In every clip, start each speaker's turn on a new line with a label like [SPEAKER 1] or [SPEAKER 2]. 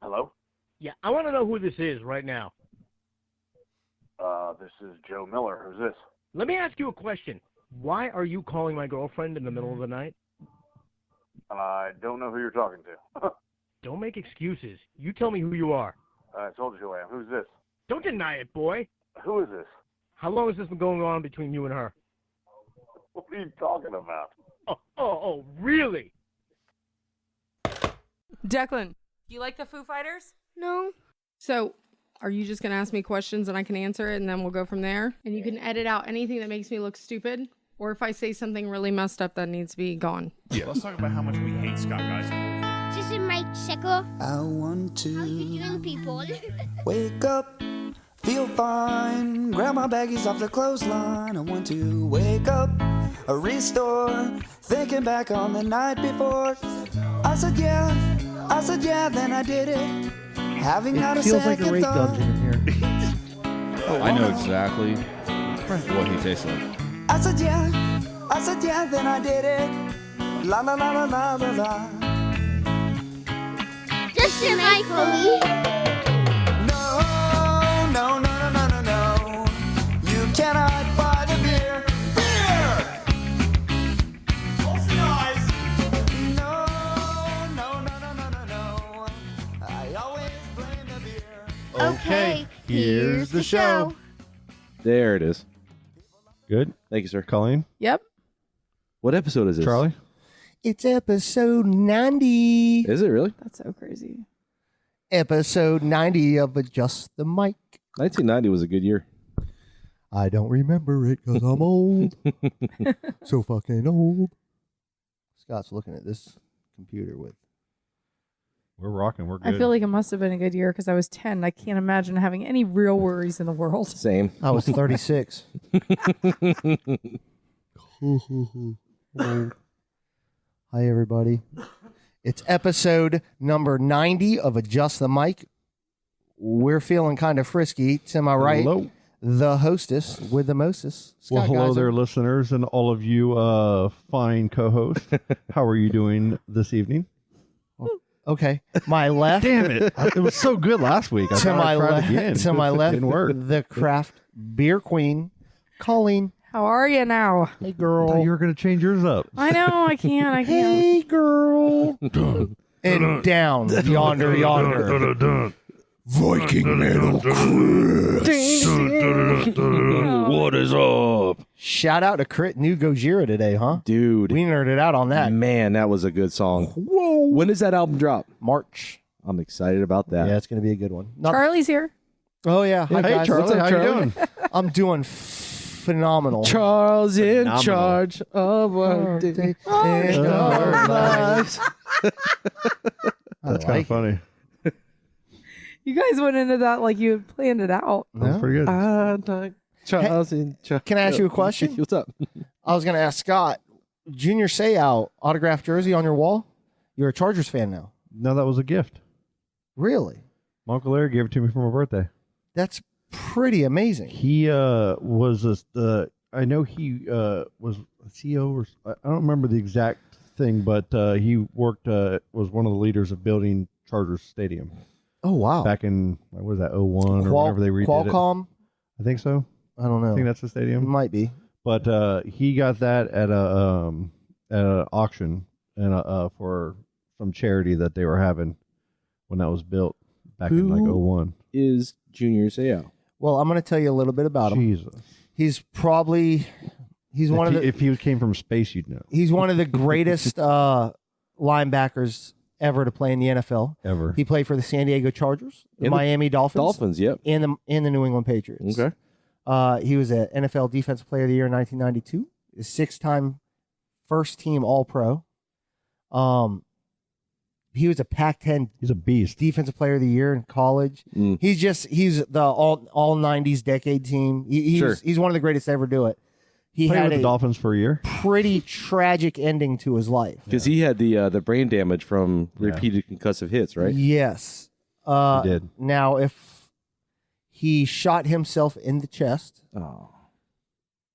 [SPEAKER 1] Hello?
[SPEAKER 2] Yeah, I want to know who this is right now.
[SPEAKER 1] This is Joe Miller. Who's this?
[SPEAKER 2] Let me ask you a question. Why are you calling my girlfriend in the middle of the night?
[SPEAKER 1] I don't know who you're talking to.
[SPEAKER 2] Don't make excuses. You tell me who you are.
[SPEAKER 1] I told you who I am. Who's this?
[SPEAKER 2] Don't deny it, boy.
[SPEAKER 1] Who is this?
[SPEAKER 2] How long has this been going on between you and her?
[SPEAKER 1] What are you talking about?
[SPEAKER 2] Oh, really?
[SPEAKER 3] Declan, do you like the Foo Fighters?
[SPEAKER 4] No.
[SPEAKER 3] So, are you just going to ask me questions and I can answer it and then we'll go from there? And you can edit out anything that makes me look stupid? Or if I say something really messed up that needs to be gone?
[SPEAKER 5] Yeah. Let's talk about how much we hate Scott, guys.
[SPEAKER 4] This is Mike Secker.
[SPEAKER 6] I want to
[SPEAKER 4] How you doing, people?
[SPEAKER 6] wake up, feel fine, grab my baggies off the clothesline. I want to wake up, restore, thinking back on the night before. I said yeah, then I did it. Having not a
[SPEAKER 7] feels like
[SPEAKER 6] second
[SPEAKER 7] a rape
[SPEAKER 6] thought.
[SPEAKER 7] dungeon in here.
[SPEAKER 5] I know exactly what he tastes like.
[SPEAKER 6] I said yeah, then I did it. La la la la la la la.
[SPEAKER 4] Just a Michael.
[SPEAKER 6] No. You cannot buy the beer. Beer! Ocean eyes. No. I always blame the beer.
[SPEAKER 4] Okay, here's the show.
[SPEAKER 8] There it is.
[SPEAKER 7] Good.
[SPEAKER 8] Thank you, sir.
[SPEAKER 7] Colleen?
[SPEAKER 3] Yep.
[SPEAKER 8] What episode is this?
[SPEAKER 7] Charlie?
[SPEAKER 9] It's episode 90.
[SPEAKER 8] Is it really?
[SPEAKER 3] That's so crazy.
[SPEAKER 9] Episode 90 of Adjust the Mic.
[SPEAKER 8] 1990 was a good year.
[SPEAKER 9] I don't remember it because I'm old. So fucking old. Scott's looking at this computer with.
[SPEAKER 7] We're rocking. We're good.
[SPEAKER 3] I feel like it must have been a good year because I was 10. I can't imagine having any real worries in the world.
[SPEAKER 8] Same.
[SPEAKER 9] I was 36. Hi, everybody. It's episode number 90 of Adjust the Mic. We're feeling kind of frisky. To my right,
[SPEAKER 7] Hello.
[SPEAKER 9] the hostess with the mostest.
[SPEAKER 7] Well,
[SPEAKER 9] Scott
[SPEAKER 7] hello
[SPEAKER 9] Geiser.
[SPEAKER 7] there, listeners, and all of you fine co-hosts. How are you doing this evening?
[SPEAKER 9] Okay. My left.
[SPEAKER 7] Damn it. It was so good last week. I
[SPEAKER 9] to
[SPEAKER 7] thought
[SPEAKER 9] my
[SPEAKER 7] I'd try it
[SPEAKER 9] left.
[SPEAKER 7] again.
[SPEAKER 9] To my left,
[SPEAKER 7] Didn't work.
[SPEAKER 9] the craft beer queen, Colleen.
[SPEAKER 3] How are you now?
[SPEAKER 9] Hey,
[SPEAKER 7] I thought
[SPEAKER 9] girl.
[SPEAKER 7] you were going to change yours up.
[SPEAKER 3] I know, I can't.
[SPEAKER 9] Hey, girl. And down yonder.
[SPEAKER 5] Viking metal.
[SPEAKER 8] What is up?
[SPEAKER 9] Shout out to Crit New Gojira today, huh?
[SPEAKER 8] Dude.
[SPEAKER 9] We nerded out on that.
[SPEAKER 8] Man, that was a good song.
[SPEAKER 9] Whoa.
[SPEAKER 8] When does that album drop?
[SPEAKER 9] March.
[SPEAKER 8] I'm excited about that.
[SPEAKER 9] Yeah, it's going to be a good one.
[SPEAKER 3] Charlie's here.
[SPEAKER 9] Oh, yeah. Hi,
[SPEAKER 7] Hey,
[SPEAKER 9] guys.
[SPEAKER 7] Charlie.
[SPEAKER 9] What's up,
[SPEAKER 7] How
[SPEAKER 9] Charlie?
[SPEAKER 7] you doing?
[SPEAKER 9] I'm doing phenomenal.
[SPEAKER 8] Charles in
[SPEAKER 7] Phenomenal.
[SPEAKER 8] charge of our day and our lives.
[SPEAKER 7] That's kind of funny.
[SPEAKER 3] You guys went into that like you had planned it out.
[SPEAKER 7] That was pretty good.
[SPEAKER 8] Charles in charge.
[SPEAKER 9] Can I ask you a question?
[SPEAKER 8] What's up?
[SPEAKER 9] I was going to ask Scott, Junior Seau autographed jersey on your wall? You're a Chargers fan now.
[SPEAKER 7] No, that was a gift.
[SPEAKER 9] Really?
[SPEAKER 7] My Uncle Larry gave it to me for my birthday.
[SPEAKER 9] That's pretty amazing.
[SPEAKER 7] He was I know he was a CEO or I don't remember the exact thing, but he worked was one of the leaders of building Chargers Stadium
[SPEAKER 9] Oh, wow.
[SPEAKER 7] back in what was that 01 or whenever they redid
[SPEAKER 9] Qualcomm?
[SPEAKER 7] it. I think so.
[SPEAKER 9] I don't know.
[SPEAKER 7] I think that's the
[SPEAKER 9] It
[SPEAKER 7] stadium.
[SPEAKER 9] might be.
[SPEAKER 7] But he got that at a auction and for some charity that they were having when that was built back in like
[SPEAKER 8] Who
[SPEAKER 7] 01.
[SPEAKER 8] Is Junior Seau?
[SPEAKER 9] Well, I'm going to tell you a little bit about him.
[SPEAKER 7] Jesus.
[SPEAKER 9] He's probably
[SPEAKER 7] If he came from space, you'd know.
[SPEAKER 9] he's one of the greatest linebackers ever to play in the NFL.
[SPEAKER 7] Ever.
[SPEAKER 9] He played for the San Diego Chargers, the
[SPEAKER 8] And the
[SPEAKER 9] Miami Dolphins,
[SPEAKER 8] Dolphins, yep.
[SPEAKER 9] and the New England Patriots.
[SPEAKER 8] Okay.
[SPEAKER 9] He was an NFL Defensive Player of the Year in 1992. A 6-time first-team All-Pro. He was a Pac-10
[SPEAKER 7] He's a beast.
[SPEAKER 9] Defensive Player of the Year in college.
[SPEAKER 8] Mm.
[SPEAKER 9] He's the all 90s decade team. He's one of the greatest to ever do it. He
[SPEAKER 7] Played
[SPEAKER 9] had
[SPEAKER 7] with the
[SPEAKER 9] a
[SPEAKER 7] Dolphins for a year.
[SPEAKER 9] pretty tragic ending to his life.
[SPEAKER 8] Because he had the brain damage from repeated concussive hits, right?
[SPEAKER 9] Yes.
[SPEAKER 7] He did.
[SPEAKER 9] Now, if he shot himself in the chest,
[SPEAKER 8] Oh,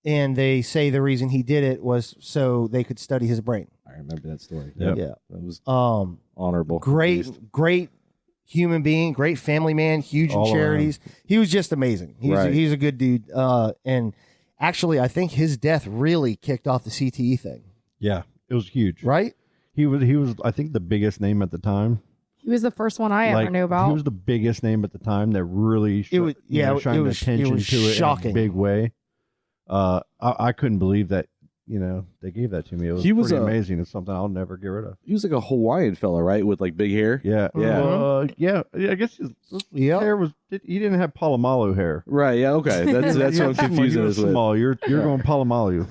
[SPEAKER 9] and they say the reason he did it was so they could study his brain.
[SPEAKER 8] I remember that story.
[SPEAKER 7] Yep.
[SPEAKER 9] Yeah.
[SPEAKER 8] That was
[SPEAKER 9] Um,
[SPEAKER 8] honorable.
[SPEAKER 9] great human being, great family man, huge in
[SPEAKER 7] All
[SPEAKER 9] charities. He was just amazing.
[SPEAKER 5] Right.
[SPEAKER 9] He's a good dude. And actually, I think his death really kicked off the CTE thing.
[SPEAKER 7] Yeah, it was huge.
[SPEAKER 9] Right?
[SPEAKER 7] He was I think the biggest name at the time.
[SPEAKER 3] He was the first one I ever knew about.
[SPEAKER 7] He was the biggest name at the time that really
[SPEAKER 9] shined
[SPEAKER 7] attention to it
[SPEAKER 9] shocking.
[SPEAKER 7] in a big way. I couldn't believe that, they gave that to me. It was pretty amazing. It's something I'll never get rid of.
[SPEAKER 5] He was like a Hawaiian fella, right? With like big hair.
[SPEAKER 7] Yeah.
[SPEAKER 5] Yeah.
[SPEAKER 7] I guess his hair was, he didn't have Palomalu hair.
[SPEAKER 5] Right. Yeah. Okay. That's what I'm confusing
[SPEAKER 7] He
[SPEAKER 5] this
[SPEAKER 7] was
[SPEAKER 5] with.
[SPEAKER 7] small. You're going Palomalu.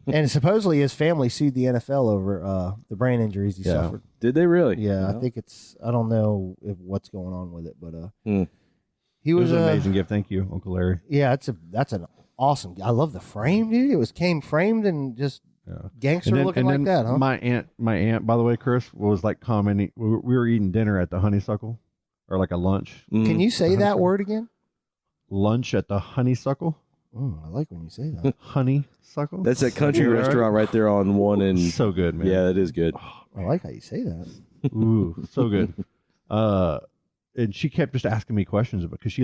[SPEAKER 9] And supposedly his family sued the NFL over the brain injuries he suffered.
[SPEAKER 5] Did they really?
[SPEAKER 9] Yeah, I think I don't know what's going on with it, but he
[SPEAKER 7] It
[SPEAKER 9] was
[SPEAKER 7] was an amazing gift. Thank you, Uncle Larry.
[SPEAKER 9] Yeah, that's an awesome. I love the frame, dude. It came framed and just gangster looking like that, huh?
[SPEAKER 7] My aunt, by the way, Chris, was like commenting. We were eating dinner at the Honeysuckle, or like a lunch.
[SPEAKER 9] Can you say that word again?
[SPEAKER 7] Lunch at the Honeysuckle.
[SPEAKER 9] I like when you say that.
[SPEAKER 7] Honeysuckle.
[SPEAKER 5] That's that country restaurant right there on one and
[SPEAKER 7] so good, man.
[SPEAKER 5] Yeah, that is good.
[SPEAKER 9] I like how you say that.
[SPEAKER 7] Ooh, so good. And she kept just asking me questions about, because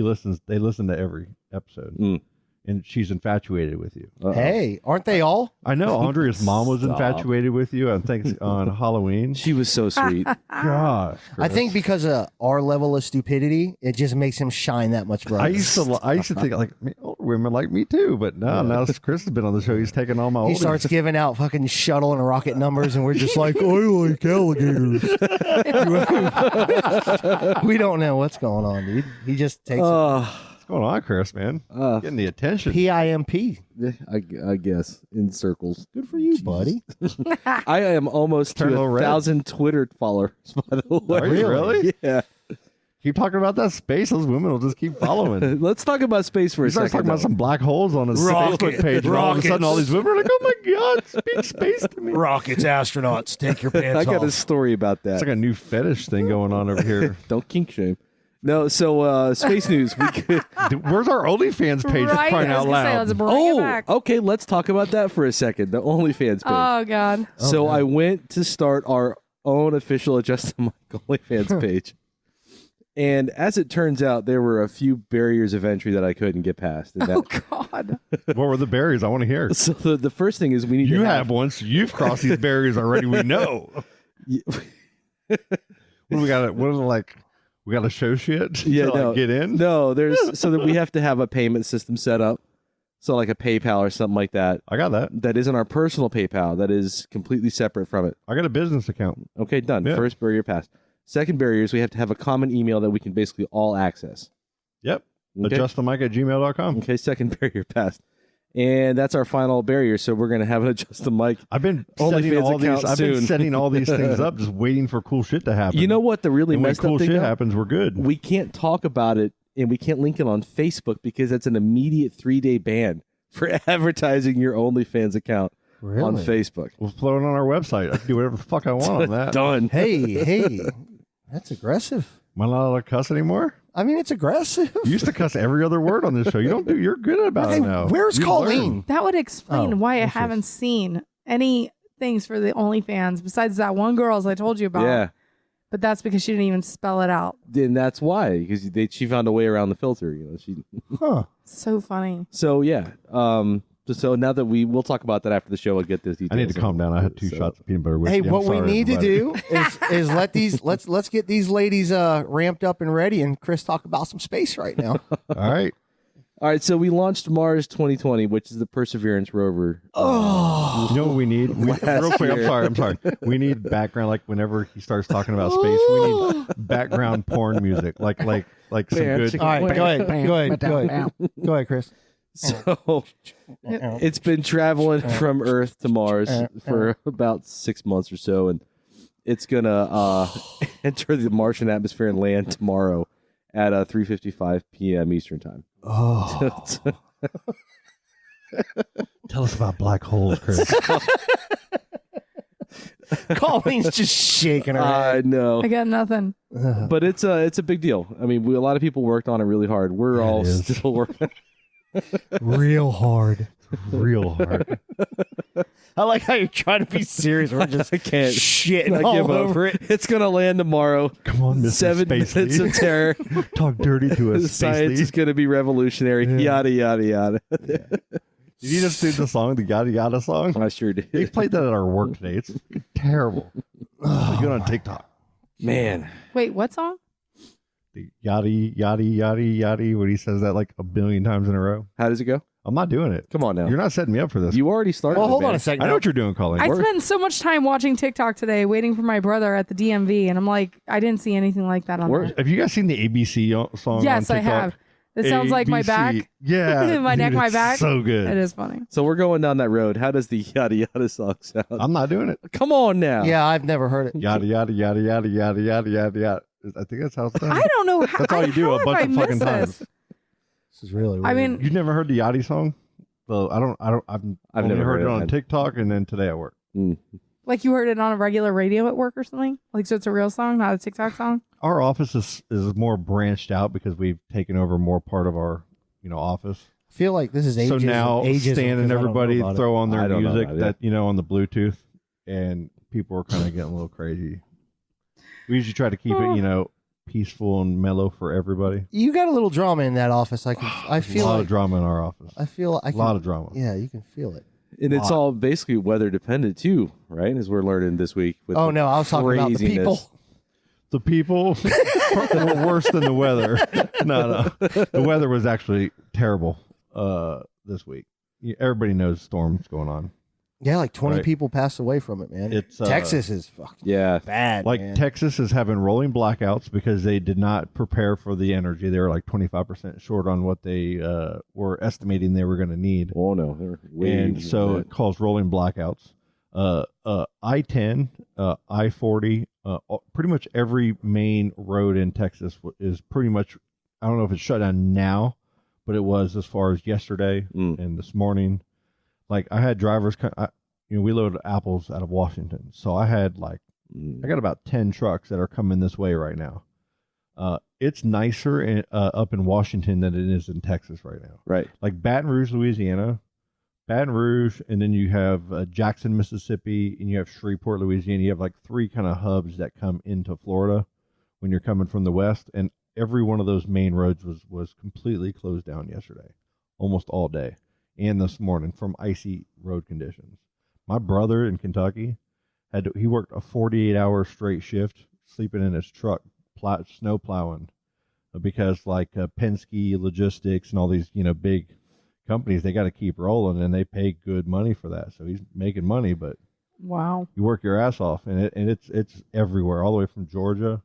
[SPEAKER 7] they listen to every episode. And she's infatuated with you.
[SPEAKER 9] Hey, aren't they all?
[SPEAKER 7] I know. Andrea's mom was infatuated with you on Halloween.
[SPEAKER 5] She was so sweet.
[SPEAKER 7] Gosh,
[SPEAKER 9] I think because of our level of stupidity, it just makes him shine that much brighter.
[SPEAKER 7] I used to think like older women like me too, but now Chris has been on the show. He's taking all my.
[SPEAKER 9] He starts giving out fucking shuttle and rocket numbers, and we're just like, I like alligators. We don't know what's going on, dude. He just takes.
[SPEAKER 7] What's going on, Chris? Man, getting the attention.
[SPEAKER 9] PIMP.
[SPEAKER 5] I guess in circles.
[SPEAKER 9] Good for you, buddy.
[SPEAKER 5] I am almost to 1,000 Twitter followers. By the way,
[SPEAKER 7] Are you really?
[SPEAKER 5] Yeah.
[SPEAKER 7] Keep talking about that space. Those women will just keep following.
[SPEAKER 5] Let's talk about space for a second.
[SPEAKER 7] Talking about some black holes on his Facebook page, and all of a sudden, all these women are like, "Oh my god, speak space to me."
[SPEAKER 9] Rockets, astronauts, take your pants
[SPEAKER 5] I got
[SPEAKER 9] off.
[SPEAKER 5] a story about that.
[SPEAKER 7] It's like a new fetish thing going on over here.
[SPEAKER 5] Don't kink shame. No, so space news. We could.
[SPEAKER 7] Dude, where's our OnlyFans page?
[SPEAKER 3] Right,
[SPEAKER 7] Crying
[SPEAKER 3] I was
[SPEAKER 7] out
[SPEAKER 3] gonna say,
[SPEAKER 7] loud.
[SPEAKER 3] let's bring it back.
[SPEAKER 5] Okay. Let's talk about that for a second. The OnlyFans page.
[SPEAKER 3] Oh God.
[SPEAKER 5] So I went to start our own official Adjust the Mic OnlyFans page. And as it turns out, there were a few barriers of entry that I couldn't get past. And
[SPEAKER 3] Oh God.
[SPEAKER 7] What were the barriers? I want to hear.
[SPEAKER 5] So the first thing is we need
[SPEAKER 7] You
[SPEAKER 5] to
[SPEAKER 7] have one, so you've crossed these barriers already. We know. What do we got? What is it like? We got to show shit to get in.
[SPEAKER 5] No, there's so that we have to have a payment system set up. So like a PayPal or something like that.
[SPEAKER 7] I got that.
[SPEAKER 5] That isn't our personal PayPal. That is completely separate from it.
[SPEAKER 7] I got a business account.
[SPEAKER 5] Okay, done.
[SPEAKER 7] Yeah.
[SPEAKER 5] First barrier passed. Second barrier is we have to have a common email that we can basically all access.
[SPEAKER 7] Yep.
[SPEAKER 5] Okay.
[SPEAKER 7] AdjustTheMic@gmail.com.
[SPEAKER 5] Okay, second barrier passed. And that's our final barrier. So we're going to have an Adjust the Mic.
[SPEAKER 7] I've been
[SPEAKER 5] OnlyFans
[SPEAKER 7] setting all these.
[SPEAKER 5] account
[SPEAKER 7] I've been
[SPEAKER 5] soon.
[SPEAKER 7] setting all these things up, just waiting for cool shit to happen.
[SPEAKER 5] You know what the really
[SPEAKER 7] and when
[SPEAKER 5] messed
[SPEAKER 7] cool
[SPEAKER 5] up thing
[SPEAKER 7] shit
[SPEAKER 5] though?
[SPEAKER 7] happens, we're good.
[SPEAKER 5] We can't talk about it and we can't link it on Facebook because that's an immediate 3-day ban for advertising your OnlyFans account on Facebook.
[SPEAKER 7] We'll throw it on our website. I can do whatever the fuck I want on that.
[SPEAKER 5] Done.
[SPEAKER 9] Hey, that's aggressive.
[SPEAKER 7] Am I not allowed to cuss anymore?
[SPEAKER 9] I mean, it's aggressive.
[SPEAKER 7] You used to cuss every other word on this show. You don't do. You're good about it now.
[SPEAKER 9] Where's
[SPEAKER 7] You
[SPEAKER 9] Colleen?
[SPEAKER 7] learn.
[SPEAKER 3] That would explain
[SPEAKER 9] Oh,
[SPEAKER 3] why I
[SPEAKER 9] that's
[SPEAKER 3] haven't seen any things for the OnlyFans besides that one girl as I told you about.
[SPEAKER 5] Yeah.
[SPEAKER 3] But that's because she didn't even spell it out.
[SPEAKER 5] Then that's why, because she found a way around the filter. You know, she.
[SPEAKER 9] Huh.
[SPEAKER 3] So funny.
[SPEAKER 5] So yeah. So now that we'll talk about that after the show. I'll get those details.
[SPEAKER 7] I need to calm down. I had 2 shots of peanut butter whiskey.
[SPEAKER 9] Hey,
[SPEAKER 7] I'm
[SPEAKER 9] what we
[SPEAKER 7] sorry,
[SPEAKER 9] need
[SPEAKER 7] everybody.
[SPEAKER 9] to do is let's get these ladies ramped up and ready, and Chris talk about some space right now.
[SPEAKER 7] All right.
[SPEAKER 5] All right. So we launched Mars 2020, which is the Perseverance rover.
[SPEAKER 7] You know what we need? Real quick, I'm sorry. We need background, like whenever he starts talking about space, we need background porn music, like some good.
[SPEAKER 9] All right, go ahead, Chris.
[SPEAKER 5] So it's been traveling from Earth to Mars for about 6 months or so, and it's gonna enter the Martian atmosphere and land tomorrow at 3:55 p.m. Eastern time.
[SPEAKER 9] Oh,
[SPEAKER 7] Tell us about black holes, Chris.
[SPEAKER 9] Colleen's just shaking her
[SPEAKER 5] I
[SPEAKER 9] head.
[SPEAKER 5] know,
[SPEAKER 3] I got nothing.
[SPEAKER 5] but it's a big deal. I mean, a lot of people worked on it really hard. We're all
[SPEAKER 7] is.
[SPEAKER 5] still working.
[SPEAKER 9] Real hard.
[SPEAKER 7] It's real hard.
[SPEAKER 9] I like how you're trying to be serious. We're just
[SPEAKER 5] I can't
[SPEAKER 9] shitting
[SPEAKER 5] I
[SPEAKER 9] all
[SPEAKER 5] give up.
[SPEAKER 9] over it.
[SPEAKER 5] It's gonna land tomorrow.
[SPEAKER 7] Come on, Mr.
[SPEAKER 5] 7
[SPEAKER 7] Spacely.
[SPEAKER 5] minutes of terror.
[SPEAKER 7] Talk dirty to us,
[SPEAKER 5] Science
[SPEAKER 7] Spacely.
[SPEAKER 5] is gonna be revolutionary.
[SPEAKER 7] Yeah.
[SPEAKER 5] Yada yada yada.
[SPEAKER 7] Did you just do the song, the Yada Yada song?
[SPEAKER 5] I sure did.
[SPEAKER 7] They played that at our work today. It's terrible. Good on TikTok.
[SPEAKER 5] Man,
[SPEAKER 3] Wait, what song?
[SPEAKER 7] The yada yada yada yada. When he says that like a billion times in a row.
[SPEAKER 5] how does it go?
[SPEAKER 7] I'm not doing it.
[SPEAKER 5] Come on now.
[SPEAKER 7] You're not setting me up for this.
[SPEAKER 5] You already started.
[SPEAKER 9] Well,
[SPEAKER 5] it,
[SPEAKER 9] hold
[SPEAKER 5] man.
[SPEAKER 9] on a second.
[SPEAKER 7] I know what you're doing, Colleen.
[SPEAKER 3] I
[SPEAKER 7] We're-
[SPEAKER 3] spent so much time watching TikTok today, waiting for my brother at the DMV, and I'm like, I didn't see anything like that on there.
[SPEAKER 7] Have you guys seen the ABC song?
[SPEAKER 3] Yes,
[SPEAKER 7] on
[SPEAKER 3] I
[SPEAKER 7] TikTok?
[SPEAKER 3] have. It sounds like my back.
[SPEAKER 7] ABC. Yeah.
[SPEAKER 3] My neck,
[SPEAKER 7] dude,
[SPEAKER 3] my
[SPEAKER 7] it's
[SPEAKER 3] back.
[SPEAKER 7] So good.
[SPEAKER 3] It is funny.
[SPEAKER 5] So we're going down that road. How does the yada yada song sound?
[SPEAKER 7] I'm not doing it.
[SPEAKER 5] Come on now.
[SPEAKER 9] Yeah, I've never heard it.
[SPEAKER 7] Yada yada yada yada yada yada yada yada. I think that's how it's done.
[SPEAKER 3] I don't know how.
[SPEAKER 7] That's all you do
[SPEAKER 3] how
[SPEAKER 7] a
[SPEAKER 3] have
[SPEAKER 7] bunch
[SPEAKER 3] I
[SPEAKER 7] of fucking
[SPEAKER 3] missed
[SPEAKER 7] times.
[SPEAKER 3] this?
[SPEAKER 9] This is really weird.
[SPEAKER 3] I mean,
[SPEAKER 7] You've never heard the Yachty song? Well, I've only
[SPEAKER 5] never
[SPEAKER 7] heard
[SPEAKER 5] heard
[SPEAKER 7] it
[SPEAKER 5] it,
[SPEAKER 7] on
[SPEAKER 5] man.
[SPEAKER 7] TikTok and then today at work.
[SPEAKER 3] like you heard it on a regular radio at work or something? Like, so it's a real song, not a TikTok song?
[SPEAKER 7] Our office is more branched out because we've taken over more part of our office.
[SPEAKER 9] I feel like this is
[SPEAKER 7] So
[SPEAKER 9] ageism.
[SPEAKER 7] now
[SPEAKER 9] ageism,
[SPEAKER 7] Stan
[SPEAKER 9] 'cause
[SPEAKER 7] and
[SPEAKER 9] I don't know
[SPEAKER 7] everybody
[SPEAKER 9] about it.
[SPEAKER 7] throw on their
[SPEAKER 5] I don't know
[SPEAKER 7] music
[SPEAKER 5] about it,
[SPEAKER 7] that on the Bluetooth, and people are kind of getting a little crazy. We usually try to keep it peaceful and mellow for everybody.
[SPEAKER 9] You got a little drama in that office. I feel
[SPEAKER 7] a lot
[SPEAKER 9] like,
[SPEAKER 7] of drama in our office.
[SPEAKER 9] I feel
[SPEAKER 7] A lot of drama.
[SPEAKER 9] Yeah, you can feel it.
[SPEAKER 5] And it's all basically weather dependent too, right? As we're learning this week. With
[SPEAKER 9] Oh
[SPEAKER 5] the
[SPEAKER 9] no, I was talking about the
[SPEAKER 5] craziness.
[SPEAKER 9] people.
[SPEAKER 7] The people were worse than the weather. No, the weather was actually terrible this week. Everybody knows storms going on.
[SPEAKER 9] Yeah, like 20
[SPEAKER 7] Right.
[SPEAKER 9] people passed away from it, man.
[SPEAKER 7] It's,
[SPEAKER 9] Texas is fucking
[SPEAKER 5] Yeah.
[SPEAKER 9] bad.
[SPEAKER 7] Like
[SPEAKER 9] man.
[SPEAKER 7] Texas is having rolling blackouts because they did not prepare for the energy. They were like 25% short on what they were estimating they were going to need.
[SPEAKER 5] Oh no, they're way
[SPEAKER 7] And
[SPEAKER 5] more
[SPEAKER 7] so
[SPEAKER 5] than
[SPEAKER 7] it caused rolling blackouts. I-10, I-40, pretty much every main road in Texas is pretty much, I don't know if it's shut down now, but it was as far as yesterday and this morning. Like I had drivers, we loaded apples out of Washington. So I had I got about 10 trucks that are coming this way right now. It's nicer up in Washington than it is in Texas right now.
[SPEAKER 5] right.
[SPEAKER 7] Like Baton Rouge, Louisiana, Baton Rouge, and then you have Jackson, Mississippi, and you have Shreveport, Louisiana. You have like 3 kind of hubs that come into Florida when you're coming from the west, and every one of those main roads was completely closed down yesterday, almost all day, and this morning from icy road conditions. My brother in Kentucky he worked a 48-hour straight shift, sleeping in his truck, snow plowing, because Penske Logistics and all these big companies, they got to keep rolling, and they pay good money for that. So he's making money, but
[SPEAKER 3] Wow.
[SPEAKER 7] you work your ass off, and it's everywhere, all the way from Georgia.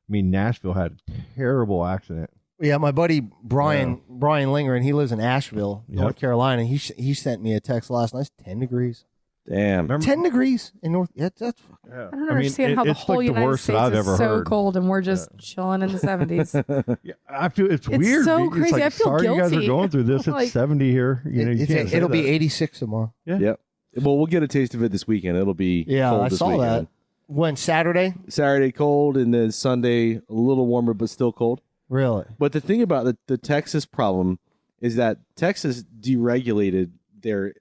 [SPEAKER 7] I mean, Nashville had a terrible accident.
[SPEAKER 9] Yeah, my buddy Brian Linger, and he lives in Asheville,
[SPEAKER 7] Yep.
[SPEAKER 9] North Carolina. He sent me a text last night. It's 10 degrees.
[SPEAKER 5] Damn.
[SPEAKER 7] Remember?
[SPEAKER 9] 10 degrees in North. Yeah, that's
[SPEAKER 7] Yeah.
[SPEAKER 3] I don't understand how the
[SPEAKER 7] it's
[SPEAKER 3] whole
[SPEAKER 7] like the
[SPEAKER 3] United
[SPEAKER 7] worst that
[SPEAKER 3] States
[SPEAKER 7] I've
[SPEAKER 3] is
[SPEAKER 7] ever
[SPEAKER 3] so
[SPEAKER 7] heard.
[SPEAKER 3] cold, and we're just chilling in the 70s.
[SPEAKER 7] Yeah, I feel it's
[SPEAKER 3] It's
[SPEAKER 7] weird.
[SPEAKER 3] so
[SPEAKER 7] It's
[SPEAKER 3] crazy.
[SPEAKER 7] like,
[SPEAKER 3] I feel
[SPEAKER 7] sorry you guys are
[SPEAKER 3] guilty.
[SPEAKER 7] going through this. It's
[SPEAKER 3] Like-
[SPEAKER 7] 70 here. You can't say
[SPEAKER 9] it'll be
[SPEAKER 7] that.
[SPEAKER 9] 86 tomorrow.
[SPEAKER 5] Yep. Well, we'll get a taste of it this weekend. It'll be
[SPEAKER 9] Yeah,
[SPEAKER 5] cold
[SPEAKER 9] I
[SPEAKER 5] this
[SPEAKER 9] saw
[SPEAKER 5] weekend.
[SPEAKER 9] that. When Saturday?
[SPEAKER 5] Saturday cold, and then Sunday a little warmer but still cold.
[SPEAKER 9] Really?
[SPEAKER 5] But the thing about the Texas problem is that Texas deregulated their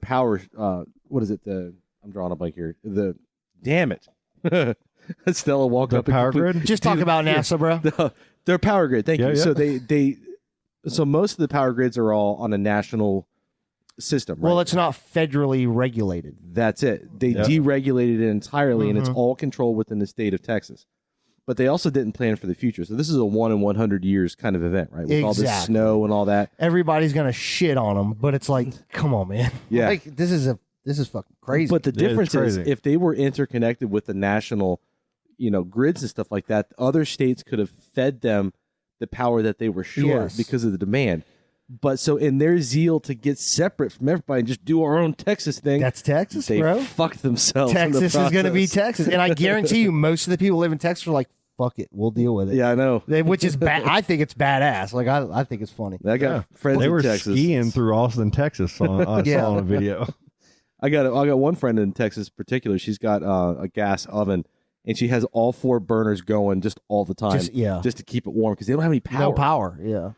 [SPEAKER 5] power. What is it? I'm drawing a blank here. Damn it. Stella walked
[SPEAKER 7] The
[SPEAKER 5] up. and
[SPEAKER 7] power
[SPEAKER 5] complete-
[SPEAKER 7] grid?
[SPEAKER 9] Just talk about NASA, bro.
[SPEAKER 5] Their power grid. Thank
[SPEAKER 7] Yeah,
[SPEAKER 5] you.
[SPEAKER 7] yeah.
[SPEAKER 5] So so most of the power grids are all on a national system. Right?
[SPEAKER 9] Well, it's not federally regulated.
[SPEAKER 5] That's it. They
[SPEAKER 7] Yep.
[SPEAKER 5] deregulated it entirely, and it's
[SPEAKER 9] Mhm.
[SPEAKER 5] all controlled within the state of Texas. But they also didn't plan for the future. So this is a 1 in 100 years kind of event, right? With all this
[SPEAKER 9] Exactly.
[SPEAKER 5] snow and all that.
[SPEAKER 9] Everybody's gonna shit on them, but it's like, come on, man.
[SPEAKER 5] Yeah.
[SPEAKER 9] Like this is fucking crazy.
[SPEAKER 5] But the
[SPEAKER 7] It is
[SPEAKER 5] difference is,
[SPEAKER 7] crazy.
[SPEAKER 5] if they were interconnected with the national, grids and stuff like that, other states could have fed them the power that they were short
[SPEAKER 9] Yes.
[SPEAKER 5] because of the demand. But so in their zeal to get separate from everybody and just do our own Texas thing,
[SPEAKER 9] That's Texas,
[SPEAKER 5] they
[SPEAKER 9] bro.
[SPEAKER 5] fucked themselves. in the
[SPEAKER 9] Texas is gonna be
[SPEAKER 5] process.
[SPEAKER 9] Texas, and I guarantee you, most of the people who live in Texas are like, "Fuck it, we'll deal with it."
[SPEAKER 5] Yeah, I know.
[SPEAKER 9] Which is bad. I think it's badass. Like I think it's funny.
[SPEAKER 5] I got friends
[SPEAKER 7] They
[SPEAKER 5] in
[SPEAKER 7] were
[SPEAKER 5] Texas.
[SPEAKER 7] skiing through Austin, Texas. I
[SPEAKER 9] Yeah.
[SPEAKER 7] saw on a video.
[SPEAKER 5] I got one friend in Texas in particular. She's got a gas oven, and she has all 4 burners going just all the time,
[SPEAKER 9] Just
[SPEAKER 5] to keep it warm because they don't have any power.
[SPEAKER 9] No power. Yeah.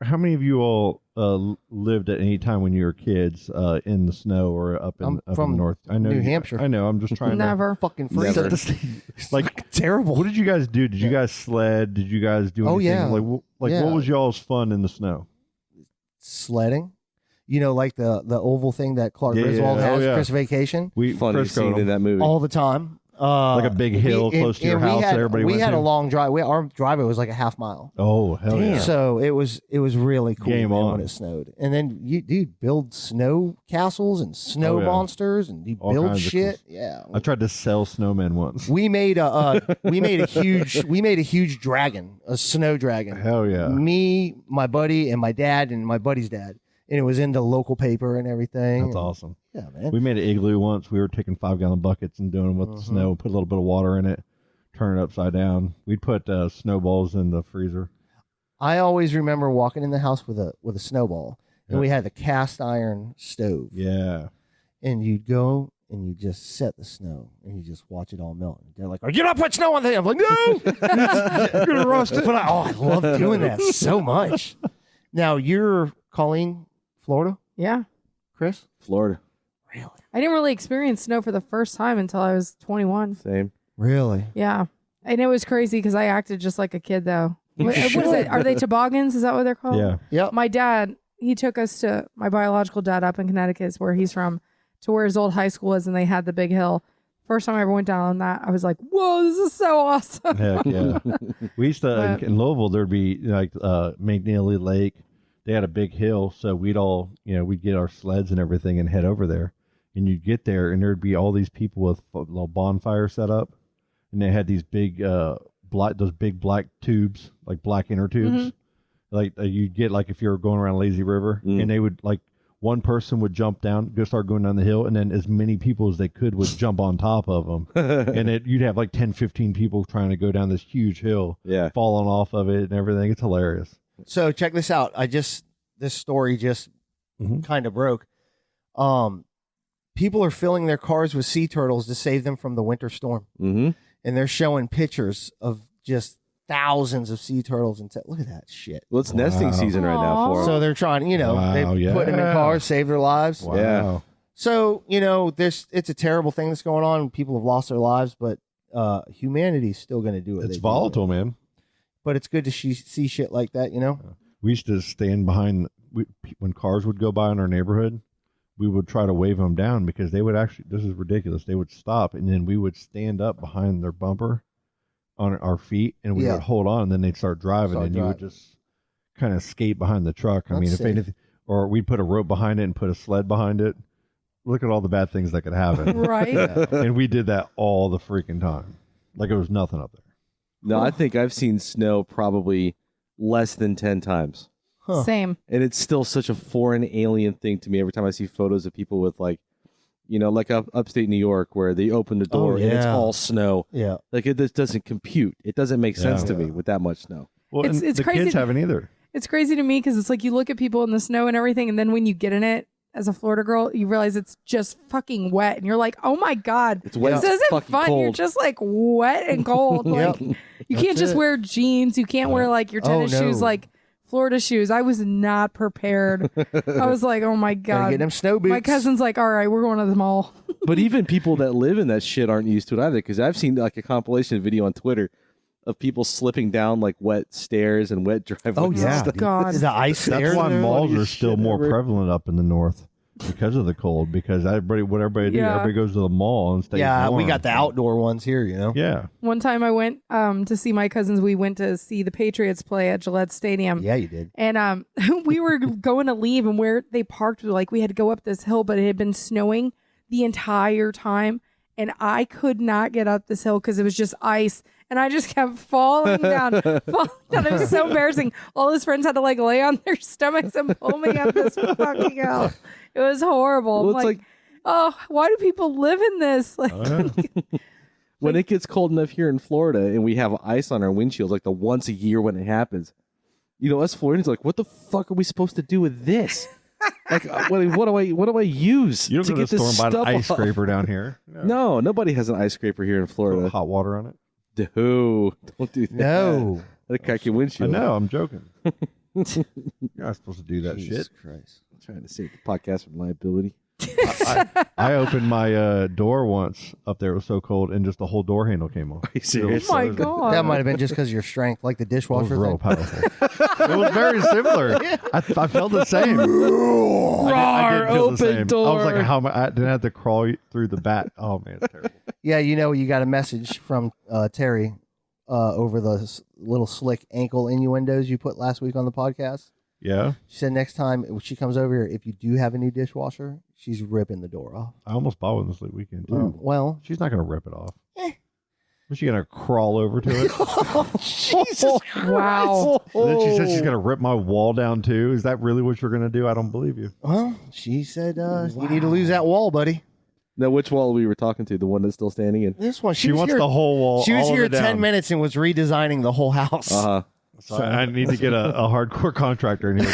[SPEAKER 7] How many of you all lived at any time when you were kids in the snow or up in the north? I know
[SPEAKER 9] New Hampshire.
[SPEAKER 7] I know. I'm just trying
[SPEAKER 3] Never.
[SPEAKER 9] Fucking
[SPEAKER 7] to
[SPEAKER 9] freezing.
[SPEAKER 7] like
[SPEAKER 9] Terrible.
[SPEAKER 7] What did you guys do? Did you guys sled? Did you guys do anything?
[SPEAKER 9] yeah.
[SPEAKER 7] Like what was y'all's fun in the snow?
[SPEAKER 9] Sledding. You know, like the oval thing that Clark Griswold has, Chris Vacation.
[SPEAKER 5] Funny scene in that movie.
[SPEAKER 9] All the time.
[SPEAKER 7] Like a big hill close to your house that everybody went to?
[SPEAKER 9] We had a long drive. Our driveway was like a half mile.
[SPEAKER 7] Oh, hell yeah.
[SPEAKER 9] So it was really cool
[SPEAKER 7] Game on.
[SPEAKER 9] when it snowed. And then you build snow castles and snow monsters and you
[SPEAKER 7] All
[SPEAKER 9] build
[SPEAKER 7] kinds of
[SPEAKER 9] shit.
[SPEAKER 7] cool.
[SPEAKER 9] Yeah.
[SPEAKER 7] I tried to sell snowmen once.
[SPEAKER 9] We made a huge dragon, a snow dragon.
[SPEAKER 7] Hell yeah.
[SPEAKER 9] Me, my buddy, and my dad and my buddy's dad. And it was in the local paper and everything.
[SPEAKER 7] That's awesome.
[SPEAKER 9] Yeah, man.
[SPEAKER 7] We made an igloo once. We were taking 5-gallon buckets and doing them with the snow, put a little bit of water in it, turn it upside down. We'd put snowballs in the freezer.
[SPEAKER 9] I always remember walking in the house with a snowball, and we had the cast iron stove.
[SPEAKER 7] Yeah.
[SPEAKER 9] And you'd go and you just set the snow and you just watch it all melt. They're like, "Are you not put snow on there?" I'm like, "No, you're gonna rust it." But I love doing that so much. Now you're Colleen, Florida.
[SPEAKER 3] Yeah.
[SPEAKER 9] Chris,
[SPEAKER 5] Florida.
[SPEAKER 9] Really?
[SPEAKER 3] I didn't really experience snow for the first time until I was 21.
[SPEAKER 5] Same.
[SPEAKER 9] Really?
[SPEAKER 3] Yeah. And it was crazy because I acted just like a kid, though. What is it? Are they toboggans? Is that what they're called?
[SPEAKER 7] Yeah.
[SPEAKER 9] Yep.
[SPEAKER 3] My dad, he took us to my biological dad up in Connecticut, is where he's from, to where his old high school is, and they had the big hill. First time I ever went down on that, I was like, whoa, this is so awesome.
[SPEAKER 7] Heck yeah. We used to, in Louisville, there'd be like McNeely Lake. They had a big hill, so we'd all, we'd get our sleds and everything and head over there. And you'd get there, and there'd be all these people with a little bonfire set up, and they had these big, those big black tubes, like black inner tubes, like you'd get like if you were going around Lazy River, and they would like one person would jump down, go start going down the hill, and then as many people as they could would jump on top of them, and you'd have like 10, 15 people trying to go down this huge hill, falling off of it and everything. It's hilarious.
[SPEAKER 9] So check this out. This story just kind of broke. People are filling their cars with sea turtles to save them from the winter storm. And they're showing pictures of just thousands of sea turtles and look at that shit.
[SPEAKER 5] Well, it's nesting season right now for them.
[SPEAKER 9] So they're trying, they put them in cars, save their lives.
[SPEAKER 7] Wow.
[SPEAKER 5] Yeah.
[SPEAKER 9] So, it's a terrible thing that's going on. People have lost their lives, but humanity's still going to do it.
[SPEAKER 7] It's volatile, man.
[SPEAKER 9] But it's good to see shit like that,
[SPEAKER 7] We used to stand behind, when cars would go by in our neighborhood, we would try to wave them down because they would actually, this is ridiculous, they would stop, and then we would stand up behind their bumper on our feet, and we would hold on, and then they'd start driving, you would just kind of skate behind the truck. If anything, or we'd put a rope behind it and put a sled behind it. Look at all the bad things that could happen.
[SPEAKER 3] Right.
[SPEAKER 7] And we did that all the freaking time. Like it was nothing up there.
[SPEAKER 5] No, I think I've seen snow probably less than 10 times.
[SPEAKER 9] Huh.
[SPEAKER 3] Same.
[SPEAKER 5] And it's still such a foreign alien thing to me every time I see photos of people with like upstate New York where they open the door and it's all snow.
[SPEAKER 9] Yeah.
[SPEAKER 5] Like it just doesn't compute. It doesn't make sense to me with that much snow.
[SPEAKER 7] Well,
[SPEAKER 3] It's
[SPEAKER 7] the
[SPEAKER 3] crazy.
[SPEAKER 7] kids haven't either.
[SPEAKER 3] It's crazy to me because it's like you look at people in the snow and everything, and then when you get in it as a Florida girl, you realize it's just fucking wet, and you're like, "Oh my god,
[SPEAKER 5] it's wet.
[SPEAKER 3] This isn't
[SPEAKER 5] fucking
[SPEAKER 3] fun.
[SPEAKER 5] Cold.
[SPEAKER 3] You're just like wet and cold. Like you can't just wear jeans. You can't wear like your tennis shoes, like Florida shoes. I was not prepared. I was like, oh my god,
[SPEAKER 9] get them snow boots.
[SPEAKER 3] My cousin's like, all right, we're going to the mall.
[SPEAKER 5] But even people that live in that shit aren't used to it either. Because I've seen like a compilation video on Twitter of people slipping down like wet stairs and wet driveways.
[SPEAKER 9] Oh yeah,
[SPEAKER 3] God.
[SPEAKER 9] The ice stairs.
[SPEAKER 7] That's why
[SPEAKER 9] and
[SPEAKER 7] malls
[SPEAKER 9] everything.
[SPEAKER 7] are still more prevalent up in the north because of the cold. Because everybody do, everybody goes to the mall and stays warm.
[SPEAKER 9] We got the outdoor ones here.
[SPEAKER 7] Yeah.
[SPEAKER 3] One time I went to see my cousins. We went to see the Patriots play at Gillette Stadium.
[SPEAKER 9] Yeah, you did.
[SPEAKER 3] And we were going to leave, and where they parked, like we had to go up this hill, but it had been snowing the entire time, and I could not get up this hill because it was just ice, and I just kept falling down. It was so embarrassing. All his friends had to like lay on their stomachs and pull me up this fucking hill. It was horrible.
[SPEAKER 5] Well,
[SPEAKER 3] I'm like, oh, why do people live in this? Like,
[SPEAKER 5] when it gets cold enough here in Florida and we have ice on our windshields, like the once a year when it happens, us Floridians are like, what the fuck are we supposed to do with this? Like, what do I use
[SPEAKER 7] You don't
[SPEAKER 5] to
[SPEAKER 7] go
[SPEAKER 5] get
[SPEAKER 7] to the
[SPEAKER 5] this
[SPEAKER 7] store and buy
[SPEAKER 5] stuff
[SPEAKER 7] an ice
[SPEAKER 5] off?
[SPEAKER 7] scraper down here.
[SPEAKER 5] No, nobody has an ice scraper here in Florida.
[SPEAKER 7] Hot water on it.
[SPEAKER 5] No, don't do that.
[SPEAKER 9] No.
[SPEAKER 5] That'll crack your
[SPEAKER 7] I
[SPEAKER 5] windshield.
[SPEAKER 7] know. I'm joking. You're not supposed to do that
[SPEAKER 9] Jesus
[SPEAKER 7] shit.
[SPEAKER 9] Christ.
[SPEAKER 5] I'm trying to save the podcast from liability.
[SPEAKER 7] I opened my door once up there. It was so cold, and just the whole door handle came off.
[SPEAKER 5] Are you serious?
[SPEAKER 3] Oh my God.
[SPEAKER 9] That might have been just because of your strength, like the
[SPEAKER 7] It
[SPEAKER 9] dishwasher
[SPEAKER 7] was real
[SPEAKER 9] thing.
[SPEAKER 7] powerful. It was very similar. I felt the same. I didn't feel the same. I was like, how am I didn't have to crawl through the bat. Oh man, it's terrible.
[SPEAKER 9] Yeah, you got a message from Terry over the little slick ankle innuendos you put last week on the podcast.
[SPEAKER 7] Yeah.
[SPEAKER 9] She said next time when she comes over here, if you do have a new dishwasher, she's ripping the door off.
[SPEAKER 7] I almost bought one this weekend too.
[SPEAKER 9] Well,
[SPEAKER 7] She's not gonna rip it off. Is she gonna crawl over to it?
[SPEAKER 9] Jesus
[SPEAKER 3] Wow.
[SPEAKER 7] And then she said she's gonna rip my wall down too. Is that really what you're gonna do? I don't believe you.
[SPEAKER 9] Well, she said you need to lose that wall, buddy.
[SPEAKER 5] Now, which wall we were talking to? The one that's still standing in?
[SPEAKER 9] This one.
[SPEAKER 7] She
[SPEAKER 9] was
[SPEAKER 7] wants
[SPEAKER 9] here,
[SPEAKER 7] the whole wall.
[SPEAKER 9] She was
[SPEAKER 7] all of
[SPEAKER 9] here
[SPEAKER 7] it down.
[SPEAKER 9] 10 minutes and was redesigning the whole house.
[SPEAKER 5] Uh-huh.
[SPEAKER 7] So I need to get a hardcore contractor in here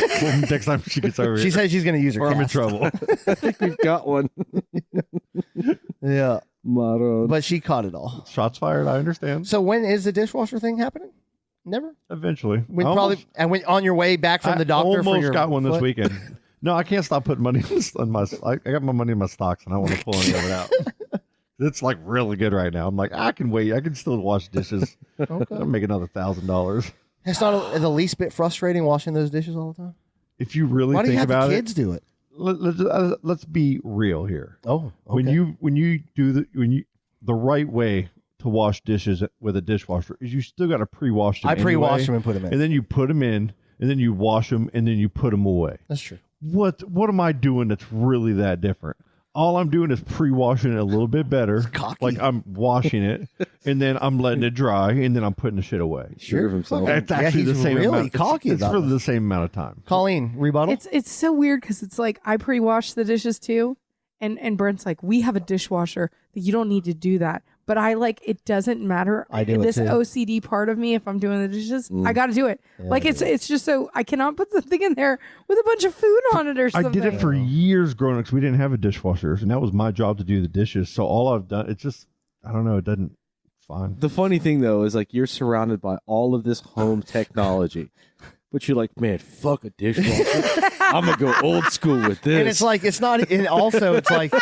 [SPEAKER 7] next time she gets over here.
[SPEAKER 9] She said she's going to use her
[SPEAKER 7] or I'm in
[SPEAKER 9] cast.
[SPEAKER 7] trouble.
[SPEAKER 5] I think we've got one.
[SPEAKER 9] Yeah.
[SPEAKER 5] Moron.
[SPEAKER 9] But she caught it all.
[SPEAKER 7] Shots fired. I understand.
[SPEAKER 9] So when is the dishwasher thing happening? Never?
[SPEAKER 7] Eventually.
[SPEAKER 9] When
[SPEAKER 7] I almost-
[SPEAKER 9] and when on your way back from the doctor
[SPEAKER 7] I
[SPEAKER 9] for
[SPEAKER 7] almost
[SPEAKER 9] your
[SPEAKER 7] got one this
[SPEAKER 9] foot?
[SPEAKER 7] weekend. No, I can't stop putting money in my. I got my money in my stocks, and I want to pull any of it out. It's like really good right now. I'm like, I can wait. I can still wash dishes. I'll make another $1,000.
[SPEAKER 9] It's not the least bit frustrating washing those dishes all the time.
[SPEAKER 7] If you really
[SPEAKER 9] Why do
[SPEAKER 7] think
[SPEAKER 9] you have
[SPEAKER 7] about
[SPEAKER 9] the kids do it?
[SPEAKER 7] let's be real here.
[SPEAKER 9] Oh, okay.
[SPEAKER 7] When you do the right way to wash dishes with a dishwasher is you still got to pre-wash them.
[SPEAKER 9] I pre-wash
[SPEAKER 7] anyway,
[SPEAKER 9] them and put them in.
[SPEAKER 7] and then you put them in, and then you wash them, and then you put them away.
[SPEAKER 9] That's true.
[SPEAKER 7] What am I doing that's really that different? All I'm doing is pre-washing it a little bit better. Like I'm washing it, and then I'm letting it dry, and then I'm putting the shit away.
[SPEAKER 5] Sure of himself.
[SPEAKER 7] It's actually
[SPEAKER 9] he's
[SPEAKER 7] the same
[SPEAKER 9] really
[SPEAKER 7] amount.
[SPEAKER 9] cocky
[SPEAKER 7] It's
[SPEAKER 9] about
[SPEAKER 7] really
[SPEAKER 9] it.
[SPEAKER 7] the same amount of time.
[SPEAKER 9] Colleen, rebuttal?
[SPEAKER 3] It's so weird because it's like I pre-wash the dishes too, and Brent's like, we have a dishwasher that you don't need to do that. But I like it doesn't matter.
[SPEAKER 9] I do it
[SPEAKER 3] this
[SPEAKER 9] too.
[SPEAKER 3] OCD part of me. If I'm doing the dishes, I got to do it.
[SPEAKER 9] Yeah,
[SPEAKER 3] like it's just so I cannot put something in there with a bunch of food on it or
[SPEAKER 7] I
[SPEAKER 3] something.
[SPEAKER 7] did it for years growing up because we didn't have a dishwasher, and that was my job to do the dishes. So all I've done, it's just, I don't know, it doesn't, it's fine.
[SPEAKER 5] The funny thing, though, is like you're surrounded by all of this home technology, but you're like, man, fuck a dishwasher. I'm going to go old school with this.
[SPEAKER 9] And it's like, it's not, and also it's like,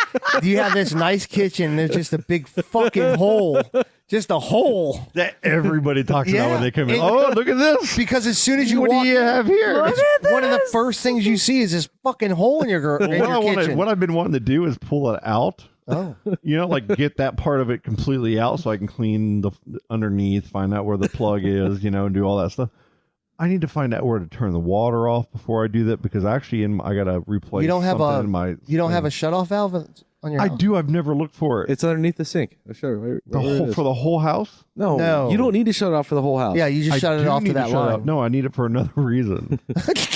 [SPEAKER 9] you have this nice kitchen, and there's just a big fucking hole. Just a hole.
[SPEAKER 7] That everybody talks about when they come in.
[SPEAKER 9] It-
[SPEAKER 7] Oh, look at this.
[SPEAKER 9] Because as soon as you
[SPEAKER 7] What
[SPEAKER 9] walk
[SPEAKER 7] do you have here?
[SPEAKER 9] it's one of the first things you see is this fucking hole in your, kitchen.
[SPEAKER 7] What I've been wanting to do is pull it out.
[SPEAKER 9] Oh.
[SPEAKER 7] You know, like get that part of it completely out so I can clean the underneath, find out where the plug is, you know, and do all that stuff. I need to find out where to turn the water off before I do that because actually I got to replace
[SPEAKER 9] You don't have
[SPEAKER 7] something
[SPEAKER 9] a
[SPEAKER 7] in my
[SPEAKER 9] you don't have a shutoff valve on your
[SPEAKER 7] I
[SPEAKER 9] house?
[SPEAKER 7] do. I've never looked for it.
[SPEAKER 5] It's underneath the sink. Oh, sure.
[SPEAKER 7] For the whole house?
[SPEAKER 9] No.
[SPEAKER 5] You don't need to shut it off for the whole house.
[SPEAKER 9] Yeah, you just
[SPEAKER 7] I
[SPEAKER 9] shut it
[SPEAKER 7] do
[SPEAKER 9] off
[SPEAKER 7] need
[SPEAKER 9] to that
[SPEAKER 7] shut it
[SPEAKER 9] line.
[SPEAKER 7] off. No, I need it for another reason.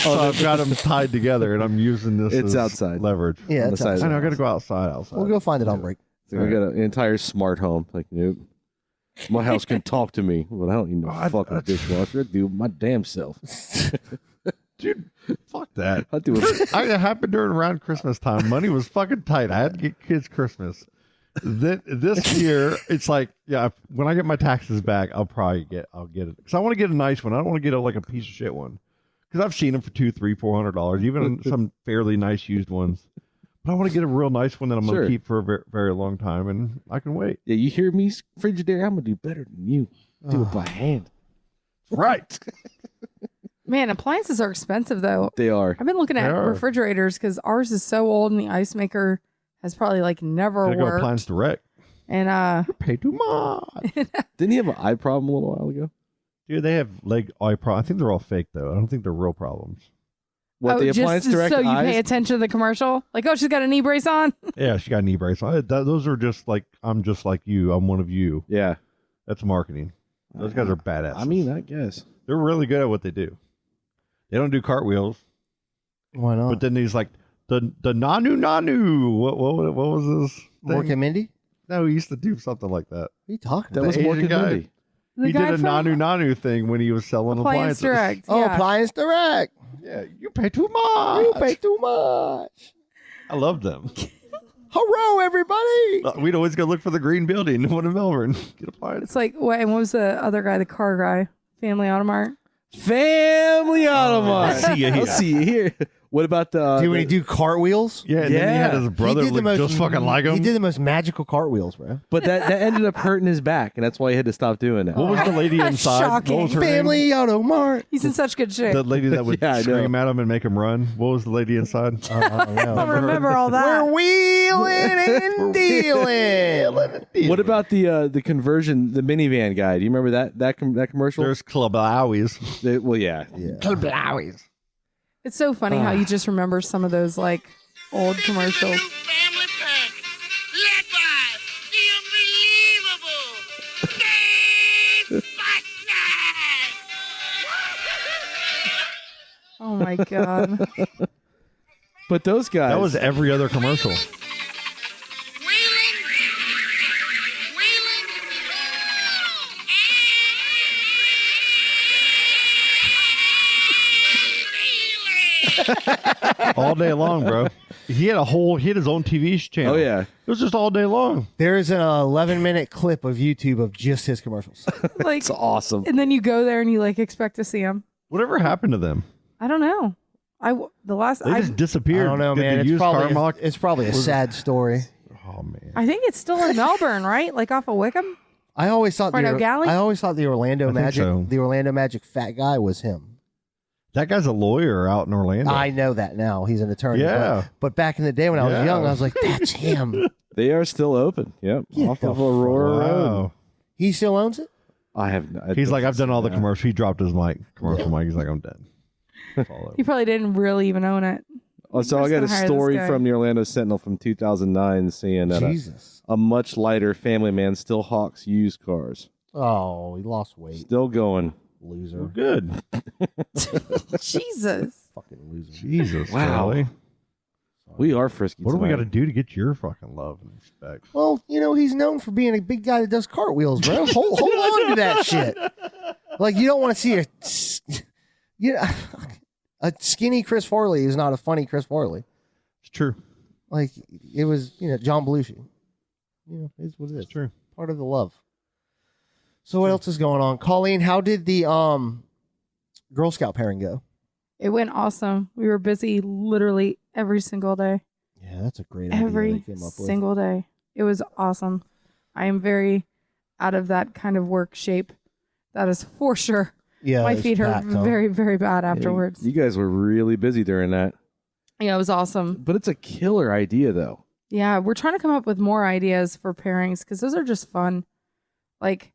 [SPEAKER 7] So I've got them tied together, and I'm using this
[SPEAKER 5] It's
[SPEAKER 7] as
[SPEAKER 5] outside.
[SPEAKER 7] leverage.
[SPEAKER 9] Yeah,
[SPEAKER 5] On the
[SPEAKER 9] it's
[SPEAKER 5] side.
[SPEAKER 9] outside.
[SPEAKER 7] I know. I got to go outside.
[SPEAKER 9] We'll go find it on break.
[SPEAKER 5] So we got an entire smart home. Like, nope. My house can talk to me. Well, I don't need no fucking dishwasher. I do it my damn self.
[SPEAKER 7] Dude, fuck that.
[SPEAKER 5] I do it.
[SPEAKER 7] It happened during around Christmas time. Money was fucking tight. I had to get kids Christmas. This year, it's like, yeah, when I get my taxes back, I'll get it because I want to get a nice one. I don't want to get like a piece of shit one because I've seen them for $200, $300, $400, even some fairly nice used ones. But I want to get a real nice one that I'm going to keep for a very, very long time, and I can wait.
[SPEAKER 5] Yeah, you hear me, Frigidaire? I'm going to do better than you. Do it by hand.
[SPEAKER 7] Right.
[SPEAKER 3] Man, appliances are expensive though.
[SPEAKER 5] They are.
[SPEAKER 3] I've been looking at
[SPEAKER 7] They are.
[SPEAKER 3] refrigerators because ours is so old and the ice maker has probably like never
[SPEAKER 7] Gotta go
[SPEAKER 3] worked.
[SPEAKER 7] Appliance Direct.
[SPEAKER 3] And
[SPEAKER 7] Pay too much.
[SPEAKER 5] Didn't he have an eye problem a little while ago?
[SPEAKER 7] Dude, they have leg eye problems. I think they're all fake though. I don't think they're real problems.
[SPEAKER 5] What, the Appliance
[SPEAKER 3] just
[SPEAKER 5] Direct
[SPEAKER 3] so you
[SPEAKER 5] eyes?
[SPEAKER 3] pay attention to the commercial? Like, oh, she's got a knee brace on.
[SPEAKER 7] Yeah, she got a knee brace on. Those are just like, I'm just like you. I'm one of you.
[SPEAKER 5] Yeah.
[SPEAKER 7] That's marketing. Those guys are badass.
[SPEAKER 5] I mean, I guess.
[SPEAKER 7] They're really good at what they do. They don't do cartwheels.
[SPEAKER 9] Why not?
[SPEAKER 7] But then he's like, the nanu. What was this thing?
[SPEAKER 9] Mork and Mindy?
[SPEAKER 7] No, he used to do something like that.
[SPEAKER 9] What are you talking
[SPEAKER 5] That
[SPEAKER 9] about?
[SPEAKER 5] was
[SPEAKER 7] The
[SPEAKER 5] Mork
[SPEAKER 7] Asian
[SPEAKER 5] and
[SPEAKER 7] guy.
[SPEAKER 5] Mindy.
[SPEAKER 3] The
[SPEAKER 7] He
[SPEAKER 3] guy
[SPEAKER 7] did a
[SPEAKER 3] from
[SPEAKER 7] nanu thing when he was selling
[SPEAKER 3] Appliance
[SPEAKER 7] appliances.
[SPEAKER 3] Direct.
[SPEAKER 9] Oh,
[SPEAKER 3] yeah.
[SPEAKER 9] Appliance Direct.
[SPEAKER 7] Yeah, you pay too much.
[SPEAKER 9] You pay too much.
[SPEAKER 7] I love them.
[SPEAKER 9] Hello, everybody.
[SPEAKER 7] We'd always go look for the green building, one in Melbourne. Get appliance.
[SPEAKER 3] It's like, what? And what was the other guy? The car guy? Family Automart.
[SPEAKER 5] Family Auto Mart.
[SPEAKER 7] I'll see you here.
[SPEAKER 5] I'll see you here. What about the?
[SPEAKER 9] Dude, when he do cartwheels?
[SPEAKER 7] Yeah, and then he had his brother
[SPEAKER 9] He did the
[SPEAKER 7] just fucking like him.
[SPEAKER 9] He did the most magical cartwheels, bro.
[SPEAKER 5] But that ended up hurting his back, and that's why he had to stop doing it.
[SPEAKER 7] What was the lady inside?
[SPEAKER 3] Shocking.
[SPEAKER 7] What was her name?
[SPEAKER 9] Family Auto Mart.
[SPEAKER 3] He's in such good shape.
[SPEAKER 7] The lady that would
[SPEAKER 5] Yeah, I know.
[SPEAKER 7] scream at him and make him run. What was the lady inside?
[SPEAKER 9] I don't know.
[SPEAKER 3] I don't remember all that.
[SPEAKER 9] We're wheeling and dealing.
[SPEAKER 5] What about the conversion, the minivan guy? Do you remember that commercial?
[SPEAKER 7] There's Clubowies.
[SPEAKER 5] Well, yeah.
[SPEAKER 7] Clubowies.
[SPEAKER 3] It's so funny how you just remember some of those like old commercials.
[SPEAKER 10] Family pack, led by the unbelievable Dave Buckner.
[SPEAKER 3] Oh my god.
[SPEAKER 5] But those guys.
[SPEAKER 7] That was every other commercial. All day long, bro. He had his own TV channel.
[SPEAKER 5] Oh yeah.
[SPEAKER 7] It was just all day long.
[SPEAKER 9] There's an 11-minute clip of YouTube of just his commercials.
[SPEAKER 3] Like,
[SPEAKER 5] It's awesome.
[SPEAKER 3] and then you go there and you like expect to see him.
[SPEAKER 7] Whatever happened to them?
[SPEAKER 3] I don't know.
[SPEAKER 7] They just disappeared.
[SPEAKER 9] I don't know,
[SPEAKER 7] Did
[SPEAKER 9] man.
[SPEAKER 7] the
[SPEAKER 9] It's
[SPEAKER 7] used car
[SPEAKER 9] probably,
[SPEAKER 7] market-
[SPEAKER 9] it's probably a sad story.
[SPEAKER 7] Oh man.
[SPEAKER 3] I think it's still in Melbourne, right? Like off of Wickham.
[SPEAKER 9] I always thought
[SPEAKER 3] Or no, Galley?
[SPEAKER 9] I always thought the Orlando
[SPEAKER 7] I think
[SPEAKER 9] Magic,
[SPEAKER 7] so.
[SPEAKER 9] the Orlando Magic fat guy was him.
[SPEAKER 7] That guy's a lawyer out in Orlando.
[SPEAKER 9] I know that now. He's an attorney.
[SPEAKER 7] Yeah.
[SPEAKER 9] But back in the day when I was
[SPEAKER 7] Yeah.
[SPEAKER 9] young, I was like, that's him.
[SPEAKER 5] They are still open. Yep.
[SPEAKER 9] Get
[SPEAKER 5] Off
[SPEAKER 9] the
[SPEAKER 5] of Aurora Road.
[SPEAKER 7] Wow.
[SPEAKER 9] He still owns it?
[SPEAKER 5] I have. No,
[SPEAKER 7] He's like, I've done all the commercials. He dropped his commercial mic. He's like, I'm dead. It's all over.
[SPEAKER 3] He probably didn't really even own it.
[SPEAKER 5] Oh, so
[SPEAKER 3] We're
[SPEAKER 5] I got a
[SPEAKER 3] just gonna hire
[SPEAKER 5] story
[SPEAKER 3] this guy.
[SPEAKER 5] from the Orlando Sentinel from 2009 saying that
[SPEAKER 9] Jesus.
[SPEAKER 5] a much lighter family man still hawks used cars.
[SPEAKER 9] Oh, he lost weight.
[SPEAKER 5] Still going.
[SPEAKER 9] Loser.
[SPEAKER 7] Good.
[SPEAKER 3] Jesus.
[SPEAKER 9] Fucking loser.
[SPEAKER 7] Jesus.
[SPEAKER 5] Wow.
[SPEAKER 7] Charlie.
[SPEAKER 5] We are frisky.
[SPEAKER 7] What do we got
[SPEAKER 5] tonight.
[SPEAKER 7] to do to get your fucking love and respect?
[SPEAKER 9] Well, he's known for being a big guy that does cartwheels, bro. hold on to that shit. Like, you don't want to see a skinny Chris Farley is not a funny Chris Farley.
[SPEAKER 7] It's true.
[SPEAKER 9] Like, it was, John Belushi. It's what it is.
[SPEAKER 7] It's true.
[SPEAKER 9] Part of the love. So what else is going on? Colleen, how did the Girl Scout pairing go?
[SPEAKER 3] It went awesome. We were busy literally every single day.
[SPEAKER 9] Yeah, that's a great idea
[SPEAKER 3] Every
[SPEAKER 9] they came up with.
[SPEAKER 3] single day. It was awesome. I am very out of that kind of work shape. That is for sure.
[SPEAKER 9] Yeah,
[SPEAKER 3] My
[SPEAKER 9] it's
[SPEAKER 3] feet hurt
[SPEAKER 9] packed, huh?
[SPEAKER 3] very, very bad
[SPEAKER 5] Yeah,
[SPEAKER 3] afterwards.
[SPEAKER 5] you guys were really busy during that.
[SPEAKER 3] Yeah, it was awesome.
[SPEAKER 5] But it's a killer idea, though.
[SPEAKER 3] Yeah, we're trying to come up with more ideas for pairings because those are just fun. Like,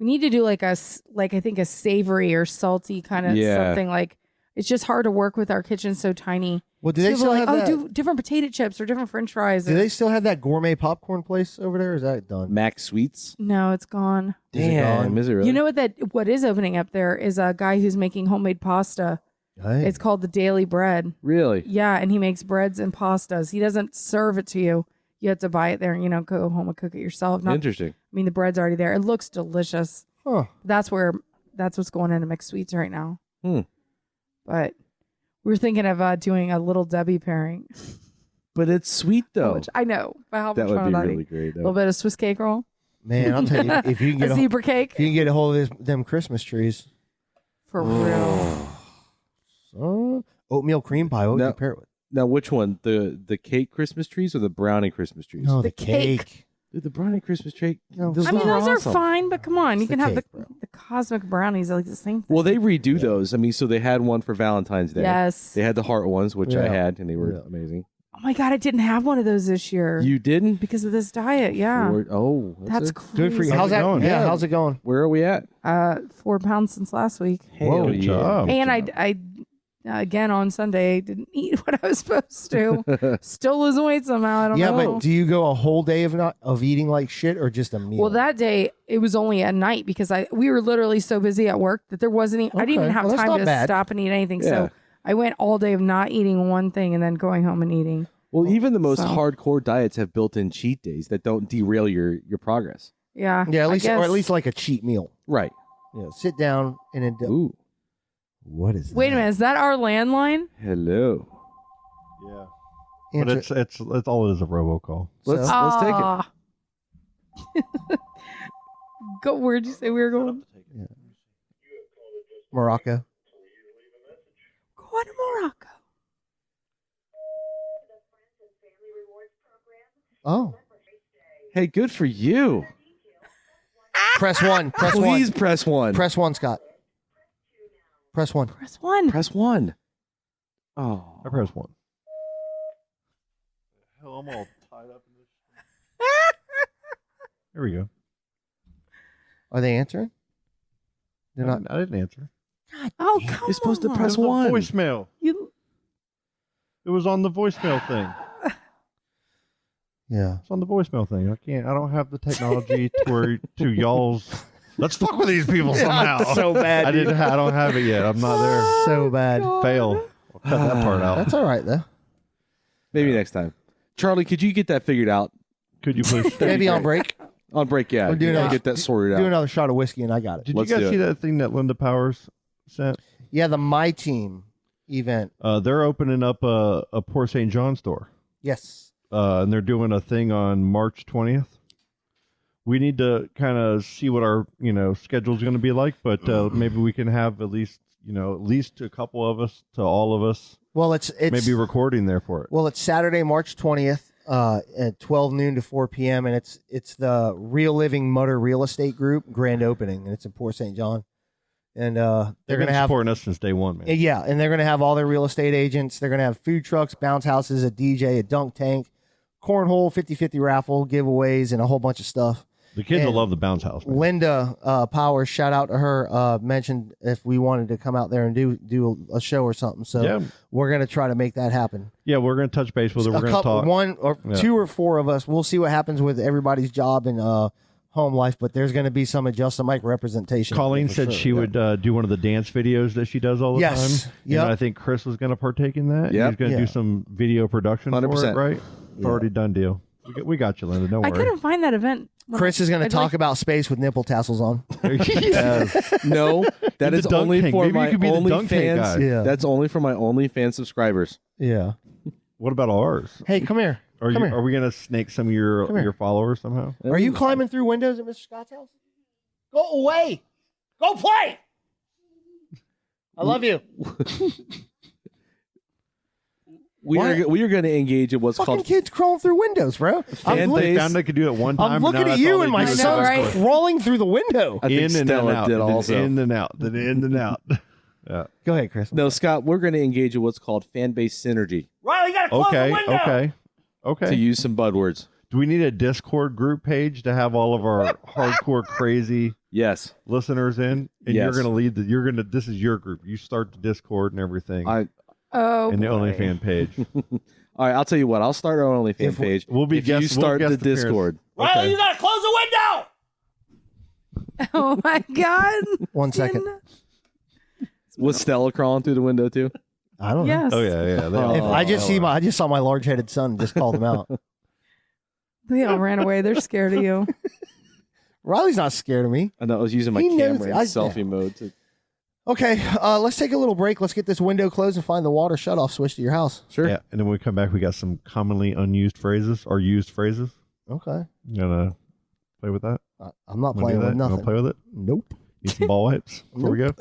[SPEAKER 3] we need to do I think a savory or salty kind of something. Like, it's just hard to work with our kitchen so tiny.
[SPEAKER 9] Well, do they still have that?
[SPEAKER 3] do different potato chips or different French fries.
[SPEAKER 9] Do they still have that gourmet popcorn place over there? Or is that done?
[SPEAKER 5] Mac Sweets.
[SPEAKER 3] No, it's gone.
[SPEAKER 5] Damn, is it really?
[SPEAKER 3] You know what is opening up there is a guy who's making homemade pasta.
[SPEAKER 9] Hey.
[SPEAKER 3] It's called the Daily Bread.
[SPEAKER 5] Really?
[SPEAKER 3] Yeah, and he makes breads and pastas. He doesn't serve it to you. You have to buy it there and go home and cook it yourself.
[SPEAKER 5] Interesting.
[SPEAKER 3] I mean, the bread's already there. It looks delicious.
[SPEAKER 9] Huh.
[SPEAKER 3] That's what's going into mixed sweets right now. But we were thinking of doing a Little Debbie pairing.
[SPEAKER 5] But it's sweet though.
[SPEAKER 3] Which I know. But how
[SPEAKER 5] That
[SPEAKER 3] much
[SPEAKER 5] would
[SPEAKER 3] fun
[SPEAKER 5] be
[SPEAKER 3] would that
[SPEAKER 5] really great,
[SPEAKER 3] A
[SPEAKER 5] though.
[SPEAKER 3] little bit of Swiss cake roll.
[SPEAKER 9] Man, I'll tell you, if you can get
[SPEAKER 3] a zebra cake.
[SPEAKER 9] if you can get a hold of them Christmas trees.
[SPEAKER 3] For real.
[SPEAKER 9] Oatmeal cream pie. What would you pair it with?
[SPEAKER 5] Now, which one? The cake Christmas trees or the brownie Christmas trees?
[SPEAKER 9] No,
[SPEAKER 3] The cake.
[SPEAKER 5] Dude, the brownie Christmas tree.
[SPEAKER 9] No,
[SPEAKER 3] I mean, those are fine, but come on. You
[SPEAKER 9] It's
[SPEAKER 3] can
[SPEAKER 9] the
[SPEAKER 3] have
[SPEAKER 9] cake,
[SPEAKER 3] the cosmic brownies. Like the same thing.
[SPEAKER 5] Well, they redo those. I mean, so they had one for Valentine's Day.
[SPEAKER 3] Yes.
[SPEAKER 5] They had the heart ones, which I
[SPEAKER 9] Yeah.
[SPEAKER 5] had, and they were amazing.
[SPEAKER 3] Oh my God, I didn't have one of those this year.
[SPEAKER 5] You didn't?
[SPEAKER 3] Because of this diet, yeah.
[SPEAKER 5] That's
[SPEAKER 3] crazy.
[SPEAKER 9] Good for you. How's that going? Yeah, how's it going?
[SPEAKER 5] Where are we at?
[SPEAKER 3] 4 pounds since last week.
[SPEAKER 5] Whoa,
[SPEAKER 7] Good job.
[SPEAKER 3] And I again on Sunday didn't eat what I was supposed to. Still losing weight somehow. I don't
[SPEAKER 9] Yeah,
[SPEAKER 3] know.
[SPEAKER 9] but do you go a whole day of eating like shit or just a meal?
[SPEAKER 3] Well, that day it was only at night because we were literally so busy at work that there wasn't. I didn't even
[SPEAKER 9] Okay.
[SPEAKER 3] have
[SPEAKER 9] Well, that's
[SPEAKER 3] time
[SPEAKER 9] not
[SPEAKER 3] to
[SPEAKER 9] bad.
[SPEAKER 3] stop and eat anything.
[SPEAKER 5] Yeah.
[SPEAKER 3] So I went all day of not eating one thing and then going home and eating.
[SPEAKER 5] Well, even the most
[SPEAKER 3] So-
[SPEAKER 5] hardcore diets have built-in cheat days that don't derail your progress.
[SPEAKER 3] Yeah.
[SPEAKER 9] yeah, at
[SPEAKER 3] I
[SPEAKER 9] least or
[SPEAKER 3] guess.
[SPEAKER 9] at least like a cheat meal.
[SPEAKER 5] Right.
[SPEAKER 9] Yeah, sit down and then
[SPEAKER 5] Ooh.
[SPEAKER 9] What is
[SPEAKER 3] Wait a
[SPEAKER 9] that?
[SPEAKER 3] minute, is that our landline?
[SPEAKER 5] Yeah.
[SPEAKER 7] Yeah. But
[SPEAKER 9] Answer-
[SPEAKER 7] it's all it is a robocall.
[SPEAKER 5] Let's take it.
[SPEAKER 3] Go. Where'd you say we were going?
[SPEAKER 9] Morocco. Oh.
[SPEAKER 5] Hey, good for you.
[SPEAKER 9] Press 1. Press 1.
[SPEAKER 5] Please press 1.
[SPEAKER 9] Press 1, Scott. Press 1.
[SPEAKER 3] Press 1.
[SPEAKER 5] Press 1. Oh.
[SPEAKER 7] I press 1. Hell, I'm all tied up in this. There we go.
[SPEAKER 9] Are they answering? They're not.
[SPEAKER 7] I didn't answer.
[SPEAKER 3] God, oh, come
[SPEAKER 5] You're supposed to
[SPEAKER 3] on.
[SPEAKER 5] press
[SPEAKER 7] It was on
[SPEAKER 5] 1.
[SPEAKER 7] voicemail. It was on the voicemail thing.
[SPEAKER 9] Yeah.
[SPEAKER 7] It's on the voicemail thing. I don't have the technology to y'all's. Let's fuck with these people somehow.
[SPEAKER 9] So bad.
[SPEAKER 7] I don't have it yet. I'm not there.
[SPEAKER 9] So bad.
[SPEAKER 7] Fail. I'll cut that part out.
[SPEAKER 9] That's all right though.
[SPEAKER 5] Maybe next time. Charlie, could you get that figured out?
[SPEAKER 7] Could you please?
[SPEAKER 9] Maybe on break.
[SPEAKER 5] On break, yeah.
[SPEAKER 9] We're doing
[SPEAKER 5] Get that sorted
[SPEAKER 9] Do
[SPEAKER 5] out.
[SPEAKER 9] another shot of whiskey and I got it.
[SPEAKER 7] Did
[SPEAKER 5] Let's
[SPEAKER 7] you guys
[SPEAKER 5] do
[SPEAKER 7] see
[SPEAKER 5] it.
[SPEAKER 7] that thing that Linda Powers sent?
[SPEAKER 9] Yeah, the My Team event.
[SPEAKER 7] They're opening up a Port St. John store.
[SPEAKER 9] Yes.
[SPEAKER 7] And they're doing a thing on March 20th. We need to kind of see what our schedule is going to be like, but maybe we can have at least a couple of us to all of us.
[SPEAKER 9] Well, it's
[SPEAKER 7] maybe recording there for it.
[SPEAKER 9] Well, it's Saturday, March 20th, at 12 noon to 4 p.m. and it's the Real Living Mutter Real Estate Group grand opening, and it's in Port St. John. And they're going to have
[SPEAKER 7] supporting us since day one, man.
[SPEAKER 9] Yeah, and they're going to have all their real estate agents. They're going to have food trucks, bounce houses, a DJ, a dunk tank, cornhole, 50-50 raffle, giveaways, and a whole bunch of stuff.
[SPEAKER 7] The kids will love the bounce house, man.
[SPEAKER 9] Linda Powers, shout out to her, mentioned if we wanted to come out there and do a show or something. So we're going to try to make that happen.
[SPEAKER 7] Yeah, we're going to touch base with her. We're going to talk.
[SPEAKER 9] One or two or four of us. We'll see what happens with everybody's job and home life, but there's going to be some Adjust the Mic representation.
[SPEAKER 7] Colleen said she would do one of the dance videos that she does all the time.
[SPEAKER 9] Yep.
[SPEAKER 7] And I think Chris was going to partake in that.
[SPEAKER 5] Yep.
[SPEAKER 7] He's going to do some video production
[SPEAKER 5] 100%.
[SPEAKER 7] for it, right? It's already done deal. We got you, Linda. Don't
[SPEAKER 3] I
[SPEAKER 7] worry.
[SPEAKER 3] couldn't find that event.
[SPEAKER 9] Chris is going to talk about space with nipple tassels on.
[SPEAKER 5] No, that is only for my OnlyFans.
[SPEAKER 9] Yeah.
[SPEAKER 5] That's only for my OnlyFans subscribers.
[SPEAKER 9] Yeah.
[SPEAKER 7] What about ours?
[SPEAKER 9] Hey, come here.
[SPEAKER 7] Are we going to snake some of your followers somehow?
[SPEAKER 9] Are you climbing through windows at Mr. Scott's house? Go away. Go play. I love you.
[SPEAKER 5] We are going to engage in what's
[SPEAKER 9] Fucking
[SPEAKER 5] called
[SPEAKER 9] kids crawling through windows, bro.
[SPEAKER 7] They found they could do it one time.
[SPEAKER 9] I'm looking at you and my son's crawling through the window.
[SPEAKER 5] I think
[SPEAKER 7] In and
[SPEAKER 5] Stella
[SPEAKER 7] out.
[SPEAKER 5] did also.
[SPEAKER 7] In and out. Then in and out. Yeah.
[SPEAKER 9] Go ahead, Chris.
[SPEAKER 5] No, Scott, we're going to engage in what's called fan base synergy.
[SPEAKER 9] Riley, you got to close the window.
[SPEAKER 7] Okay.
[SPEAKER 5] To use some budwords.
[SPEAKER 7] Do we need a Discord group page to have all of our hardcore crazy listeners in? And you're going to lead this is your group. You start the Discord and everything. And the OnlyFans page.
[SPEAKER 5] All right, I'll tell you what. I'll start our OnlyFans page. If you start the Discord.
[SPEAKER 9] Riley, you got to close the window.
[SPEAKER 3] Oh my God.
[SPEAKER 9] 1 second.
[SPEAKER 5] Was Stella crawling through the window too?
[SPEAKER 9] I don't know.
[SPEAKER 3] Yes.
[SPEAKER 7] Oh yeah.
[SPEAKER 9] I just saw my large-headed son and just called him out.
[SPEAKER 3] They all ran away. They're scared of you.
[SPEAKER 9] Riley's not scared of me.
[SPEAKER 5] I know. I was using my
[SPEAKER 9] He knows
[SPEAKER 5] camera in
[SPEAKER 9] I-
[SPEAKER 5] selfie mode.
[SPEAKER 9] Okay, let's take a little break. Let's get this window closed and find the water shut-off switch to your house.
[SPEAKER 5] Sure.
[SPEAKER 7] Yeah. And then when we come back, we got some commonly unused phrases or used phrases.
[SPEAKER 9] Okay.
[SPEAKER 7] You gonna play with that?
[SPEAKER 9] I'm not
[SPEAKER 7] Wanna
[SPEAKER 9] playing
[SPEAKER 7] do
[SPEAKER 9] with
[SPEAKER 7] that? You
[SPEAKER 9] nothing.
[SPEAKER 7] wanna play with it?
[SPEAKER 9] Nope.
[SPEAKER 7] Need some ball wipes before we go?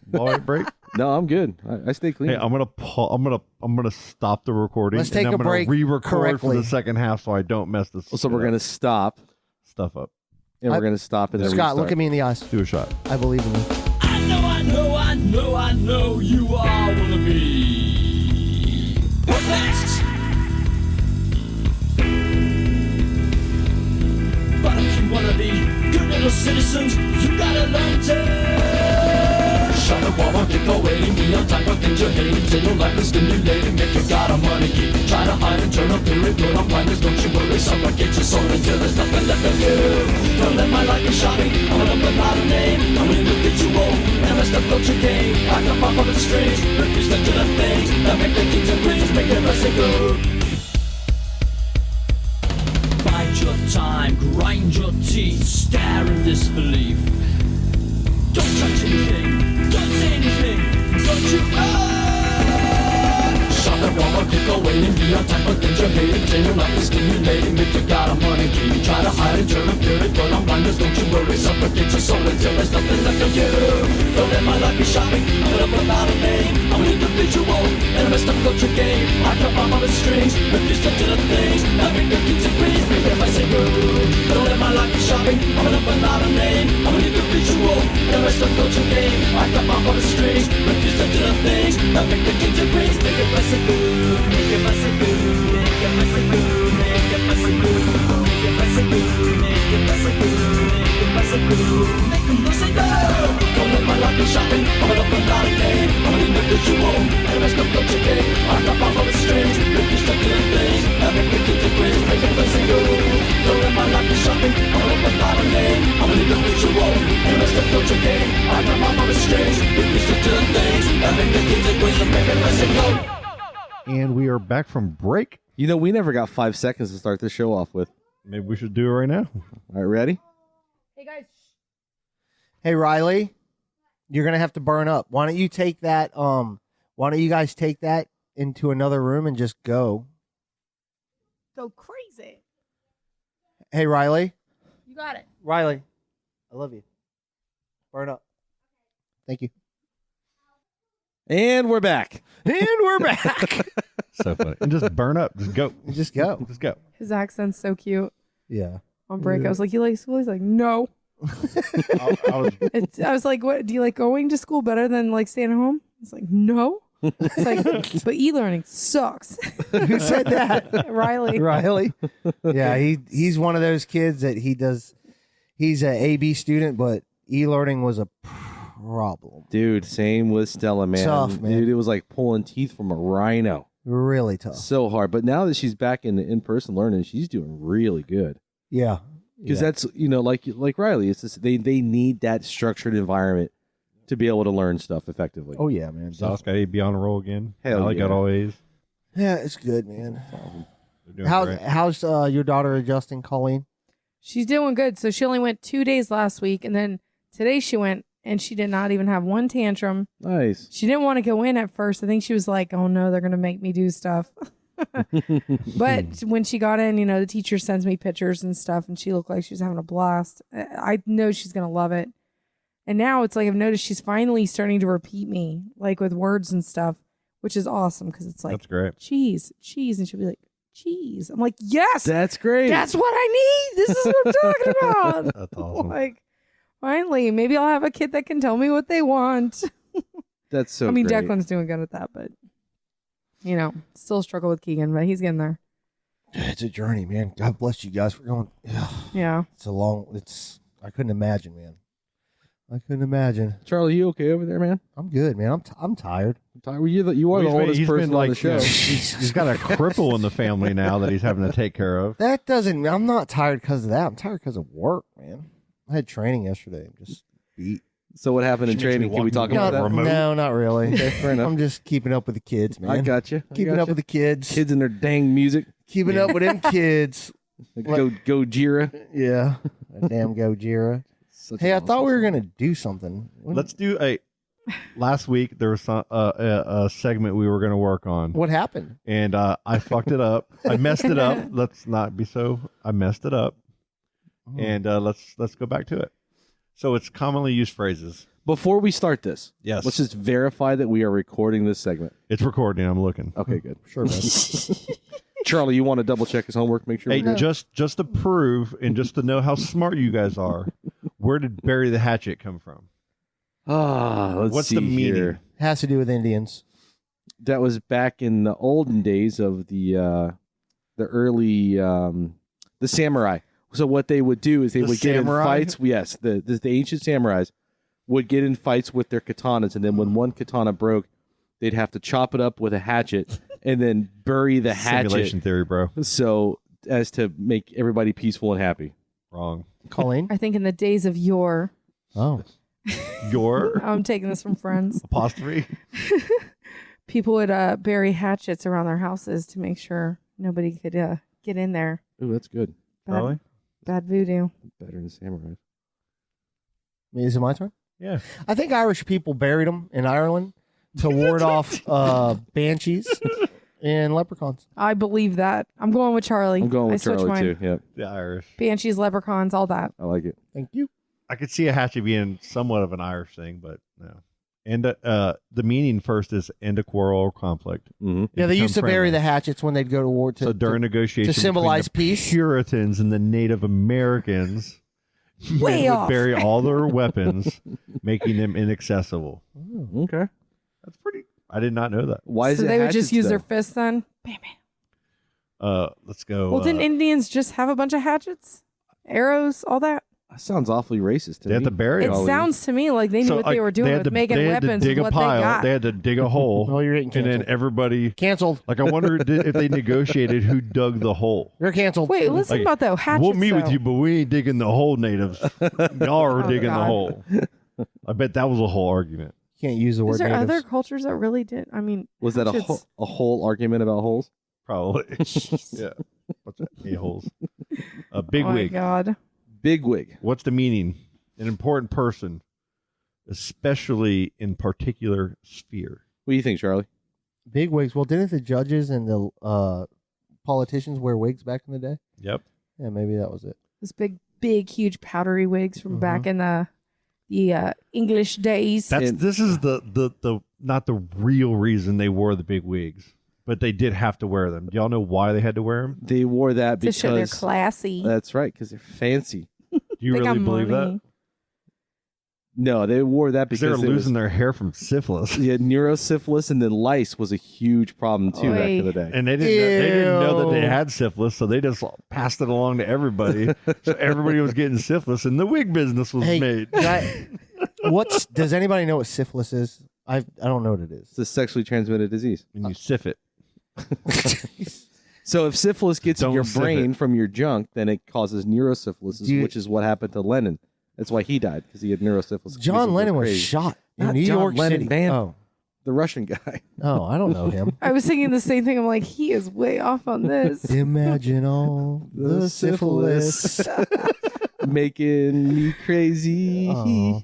[SPEAKER 7] Ball wipe break?
[SPEAKER 5] No, I'm good. I stay clean.
[SPEAKER 7] Hey, I'm gonna stop the recording.
[SPEAKER 9] Let's take
[SPEAKER 7] and
[SPEAKER 9] a
[SPEAKER 7] I'm gonna
[SPEAKER 9] break
[SPEAKER 7] re-record
[SPEAKER 9] correctly.
[SPEAKER 7] for the second half so I don't mess this.
[SPEAKER 5] So we're gonna stop
[SPEAKER 7] stuff up.
[SPEAKER 5] and we're gonna stop and then
[SPEAKER 9] Scott,
[SPEAKER 5] restart.
[SPEAKER 9] look at me in the eyes.
[SPEAKER 7] Do a shot.
[SPEAKER 9] I believe in you.
[SPEAKER 11] I know you all wanna be perfect. But if you wanna be good little citizens, you gotta learn to shut up while I get going. Be on time, but get your hate. Say your life is stimulating, make you gotta money. Keep trying to hide and turn up through it. Good on blinders, don't you worry. Someone get your soul until there's nothing left of you. Don't let my life be shoddy. I'm an open not a name. I'm gonna get you old. And I still built your game. I come up on the strings. Refuse to do the things that make the kings and queens make the rest go. Bide your time, grind your teeth, stare in disbelief. Don't touch anything, don't say anything, don't you shut up while I keep going and be on time, but then you're hating. Say your life is stimulating, make you got a money. Keep try to hide and turn up, fear it, but I'm blind. Just don't you worry, suffocate your soul until there's nothing left of you. Don't let my life be shopping, I'm gonna put out a name. I'm an individual, and a messed up culture game. I cut my mama's strings, refuse to do the things that make the kids agree. Make if I say boo. Don't let my life be shopping, I'm gonna put out a name. I'm an individual, and a messed up culture game. I cut my mama's strings, refuse to do the things that make the kids agree. Make if I say boo, make if I say boo, make if I say boo, make if I say boo, make if I say boo, make if I say boo, make if I say boo, make them go say no. Don't let my life be shopping, I'm gonna put out a name. I'm an individual, and a messed up culture game. I cut my mama's strings, refuse to do the things that make the kids agree. Make if I say boo. Don't let my life be shopping, I'm gonna put out a name. I'm an individual, and a messed up culture game. I cut my mama's strings, refuse to do the things that make the kids agree. Make if I say go.
[SPEAKER 7] And we are back from break.
[SPEAKER 5] You know, we never got 5 seconds to start this show off with.
[SPEAKER 7] Maybe we should do it right now.
[SPEAKER 5] All right, ready?
[SPEAKER 3] Hey guys.
[SPEAKER 9] Hey Riley, you're gonna have to burn up. Why don't you take that? Why don't you guys take that into another room and just go?
[SPEAKER 3] Go crazy.
[SPEAKER 9] Hey Riley.
[SPEAKER 3] You got it.
[SPEAKER 9] Riley, I love you. Burn up. Thank you.
[SPEAKER 5] And we're back.
[SPEAKER 9] And we're back.
[SPEAKER 7] So funny. And just burn up. Just go.
[SPEAKER 9] Just go.
[SPEAKER 7] Just go.
[SPEAKER 3] His accent's so cute.
[SPEAKER 9] Yeah.
[SPEAKER 3] On break, I was like, "You like school?" He's like, "No." I was like, "What? Do you like going to school better than like staying at home?" He's like, "No." It's like, but e-learning sucks.
[SPEAKER 9] Who said that?
[SPEAKER 3] Riley.
[SPEAKER 9] Riley. Yeah, he's one of those kids that he's a AB student, but e-learning was a problem.
[SPEAKER 5] Dude, same with Stella, man.
[SPEAKER 9] Tough, man.
[SPEAKER 5] Dude, it was like pulling teeth from a rhino.
[SPEAKER 9] Really tough.
[SPEAKER 5] So hard. But now that she's back in-person learning, she's doing really good.
[SPEAKER 9] Yeah.
[SPEAKER 5] Because that's, you know, like Riley, it's just, they need that structured environment to be able to learn stuff effectively.
[SPEAKER 9] Oh, yeah, man.
[SPEAKER 7] Sauce got A, be on a roll again.
[SPEAKER 5] Hell
[SPEAKER 7] Allie got
[SPEAKER 5] yeah.
[SPEAKER 7] all A's.
[SPEAKER 9] Yeah, it's good, man.
[SPEAKER 7] They're doing great.
[SPEAKER 9] How's your daughter adjusting, Colleen?
[SPEAKER 3] She's doing good. So she only went 2 days last week, and then today she went, and she did not even have one tantrum.
[SPEAKER 5] Nice.
[SPEAKER 3] She didn't want to go in at first. I think she was like, "Oh no, they're gonna make me do stuff." But when she got in, you know, the teacher sends me pictures and stuff, and she looked like she was having a blast. I know she's gonna love it. And now it's like I've noticed she's finally starting to repeat me, like with words and stuff, which is awesome because it's like,
[SPEAKER 7] That's great.
[SPEAKER 3] cheese, and she'll be like, cheese. I'm like, yes,
[SPEAKER 5] That's great.
[SPEAKER 3] that's what I need. This is what I'm talking about.
[SPEAKER 7] That's awesome.
[SPEAKER 3] Like, finally, maybe I'll have a kid that can tell me what they want.
[SPEAKER 5] That's so
[SPEAKER 3] I mean,
[SPEAKER 5] great.
[SPEAKER 3] Declan's doing good at that, but you know, still struggle with Keegan, but he's getting there.
[SPEAKER 9] It's a journey, man. God bless you guys for going.
[SPEAKER 3] Yeah.
[SPEAKER 9] I couldn't imagine, man. I couldn't imagine.
[SPEAKER 5] Charlie, you okay over there, man?
[SPEAKER 9] I'm good, man. I'm tired.
[SPEAKER 5] You are the oldest person on the show.
[SPEAKER 7] He's got a cripple in the family now that he's having to take care of.
[SPEAKER 9] I'm not tired because of that. I'm tired because of work, man. I had training yesterday. I'm just beat.
[SPEAKER 5] So what happened in training? Can we talk about that?
[SPEAKER 9] No, not really.
[SPEAKER 5] Okay, fair enough.
[SPEAKER 9] I'm just keeping up with the kids, man.
[SPEAKER 5] I got you.
[SPEAKER 9] Keeping up with the kids.
[SPEAKER 5] Kids and their dang music.
[SPEAKER 9] Keeping up with them kids.
[SPEAKER 5] Go Jira.
[SPEAKER 9] Yeah. Damn Gojira. Hey, I thought we were going to do something.
[SPEAKER 7] Let's do last week there was a segment we were going to work on.
[SPEAKER 9] What happened?
[SPEAKER 7] And I fucked it up. I messed it up. Let's not be so. I messed it up. And let's go back to it. So it's commonly used phrases.
[SPEAKER 5] Before we start this,
[SPEAKER 7] yes,
[SPEAKER 5] let's just verify that we are recording this segment.
[SPEAKER 7] It's recording. I'm looking.
[SPEAKER 5] Okay, good.
[SPEAKER 9] Sure, man.
[SPEAKER 5] Charlie, you want to double check his homework? Make sure.
[SPEAKER 7] Hey, just to prove and just to know how smart you guys are, where did bury the hatchet come from?
[SPEAKER 5] What's
[SPEAKER 7] the meaning?
[SPEAKER 5] Here.
[SPEAKER 9] Has to do with Indians.
[SPEAKER 5] That was back in the olden days of the early the samurai. So what they would do is they would get in fights. Yes, the ancient samurais would get in fights with their katanas, and then when one katana broke, they'd have to chop it up with a hatchet and then bury the hatchet.
[SPEAKER 7] Simulation theory, bro.
[SPEAKER 5] So as to make everybody peaceful and happy.
[SPEAKER 7] Wrong.
[SPEAKER 9] Colleen?
[SPEAKER 3] I think in the days of yore.
[SPEAKER 9] Oh.
[SPEAKER 7] Your?
[SPEAKER 3] I'm taking this from Friends.
[SPEAKER 7] Apostrophe?
[SPEAKER 3] People would bury hatchets around their houses to make sure nobody could get in there.
[SPEAKER 5] Ooh, that's good.
[SPEAKER 7] Charlie?
[SPEAKER 3] Bad voodoo.
[SPEAKER 5] Better than samurais.
[SPEAKER 9] Is it my turn?
[SPEAKER 7] Yeah.
[SPEAKER 9] I think Irish people buried them in Ireland to ward off banshees and leprechauns.
[SPEAKER 3] I believe that. I'm going with Charlie.
[SPEAKER 5] I'm going with
[SPEAKER 3] I switched
[SPEAKER 5] Charlie
[SPEAKER 3] mine.
[SPEAKER 5] too. Yep,
[SPEAKER 7] The Irish.
[SPEAKER 3] Banshees, leprechauns, all that.
[SPEAKER 5] I like it.
[SPEAKER 9] Thank you.
[SPEAKER 7] I could see a hatchet being somewhat of an Irish thing, but no. And the meaning first is end a quarrel or conflict.
[SPEAKER 5] Mm-hmm.
[SPEAKER 9] Yeah, they
[SPEAKER 7] become
[SPEAKER 9] used to bury
[SPEAKER 7] friendly.
[SPEAKER 9] the hatchets when they'd go to war.
[SPEAKER 7] So during negotiations
[SPEAKER 9] to symbolize
[SPEAKER 7] between the
[SPEAKER 9] peace?
[SPEAKER 7] Puritans and the Native Americans,
[SPEAKER 3] Way
[SPEAKER 7] they would
[SPEAKER 3] off.
[SPEAKER 7] bury all their weapons, making them inaccessible.
[SPEAKER 5] Okay.
[SPEAKER 7] That's pretty. I did not know that.
[SPEAKER 5] Why is
[SPEAKER 3] So
[SPEAKER 5] it
[SPEAKER 3] they would just
[SPEAKER 5] hatchets,
[SPEAKER 3] use
[SPEAKER 5] though?
[SPEAKER 3] their fists then? Bam, bam.
[SPEAKER 7] Let's go.
[SPEAKER 3] Well, didn't Indians just have a bunch of hatchets? Arrows, all that?
[SPEAKER 5] That sounds awfully racist to
[SPEAKER 7] They
[SPEAKER 5] me.
[SPEAKER 7] had to bury
[SPEAKER 3] It
[SPEAKER 7] all these.
[SPEAKER 3] sounds to me like they knew
[SPEAKER 7] So,
[SPEAKER 3] what they
[SPEAKER 7] like,
[SPEAKER 3] were doing
[SPEAKER 7] had
[SPEAKER 3] with
[SPEAKER 7] to-
[SPEAKER 3] making
[SPEAKER 7] they had to
[SPEAKER 3] weapons
[SPEAKER 7] dig
[SPEAKER 3] with
[SPEAKER 7] a
[SPEAKER 3] what
[SPEAKER 7] pile.
[SPEAKER 3] they got.
[SPEAKER 7] They had to dig a hole.
[SPEAKER 9] Oh, you're getting
[SPEAKER 7] and
[SPEAKER 9] canceled.
[SPEAKER 7] then everybody
[SPEAKER 9] Canceled.
[SPEAKER 7] Like I wonder if they negotiated who dug the hole.
[SPEAKER 9] You're canceled.
[SPEAKER 3] Wait, listen
[SPEAKER 7] Like,
[SPEAKER 3] about though. Hatchets,
[SPEAKER 7] We'll meet with
[SPEAKER 3] though.
[SPEAKER 7] you, but we ain't digging the hole, natives. Y'all are
[SPEAKER 3] Oh,
[SPEAKER 7] digging the
[SPEAKER 3] God.
[SPEAKER 7] hole. I bet that was a whole argument.
[SPEAKER 9] Can't use the word
[SPEAKER 3] Is there
[SPEAKER 9] natives.
[SPEAKER 3] other cultures that really did? I mean,
[SPEAKER 5] Was that
[SPEAKER 3] hatchets-
[SPEAKER 5] a whole argument about holes?
[SPEAKER 7] Probably. Yeah. What's that? A-holes. A big
[SPEAKER 3] oh my
[SPEAKER 7] wig.
[SPEAKER 3] God.
[SPEAKER 5] Big wig.
[SPEAKER 7] What's the meaning? An important person, especially in particular sphere.
[SPEAKER 5] What do you think, Charlie?
[SPEAKER 9] Big wigs. Well, didn't the judges and the politicians wear wigs back in the day?
[SPEAKER 7] Yep.
[SPEAKER 9] Yeah, maybe that was it.
[SPEAKER 3] Those big, huge powdery wigs from back
[SPEAKER 7] Mm-hmm.
[SPEAKER 3] in the English days.
[SPEAKER 7] This is the not the real reason they wore the big wigs, but they did have to wear them. Do y'all know why they had to wear them?
[SPEAKER 5] They wore that
[SPEAKER 3] to
[SPEAKER 5] because
[SPEAKER 3] show they're classy.
[SPEAKER 5] That's right, because they're fancy.
[SPEAKER 7] Do you
[SPEAKER 3] They got
[SPEAKER 7] really believe
[SPEAKER 3] money.
[SPEAKER 7] that?
[SPEAKER 5] No, they wore that
[SPEAKER 7] Because
[SPEAKER 5] because
[SPEAKER 7] they were losing their hair from syphilis.
[SPEAKER 5] Yeah, neurosyphilis and then lice was a huge problem too back in the day.
[SPEAKER 7] And they didn't know that they had syphilis, so they just passed it along to everybody. So everybody was getting syphilis, and the wig business was
[SPEAKER 9] Hey,
[SPEAKER 7] made.
[SPEAKER 9] does anybody know what syphilis is? I don't know what it is.
[SPEAKER 5] It's a sexually transmitted disease.
[SPEAKER 7] When you sif it.
[SPEAKER 5] So if syphilis gets in
[SPEAKER 7] Don't
[SPEAKER 5] your
[SPEAKER 7] sip
[SPEAKER 5] brain
[SPEAKER 7] it.
[SPEAKER 5] from your junk, then it causes neurosyphilis, which is what happened to Lennon. That's why he died, because he had neurosyphilis.
[SPEAKER 9] John Lennon was
[SPEAKER 5] Crazy.
[SPEAKER 9] shot in
[SPEAKER 5] Not
[SPEAKER 9] New
[SPEAKER 5] John
[SPEAKER 9] York
[SPEAKER 5] Lennon,
[SPEAKER 9] City.
[SPEAKER 5] man.
[SPEAKER 9] Oh.
[SPEAKER 5] The Russian guy.
[SPEAKER 9] Oh, I don't know him.
[SPEAKER 3] I was thinking the same thing. I'm like, he is way off on this.
[SPEAKER 9] Imagine all the syphilis.
[SPEAKER 5] Making me crazy.
[SPEAKER 9] Oh,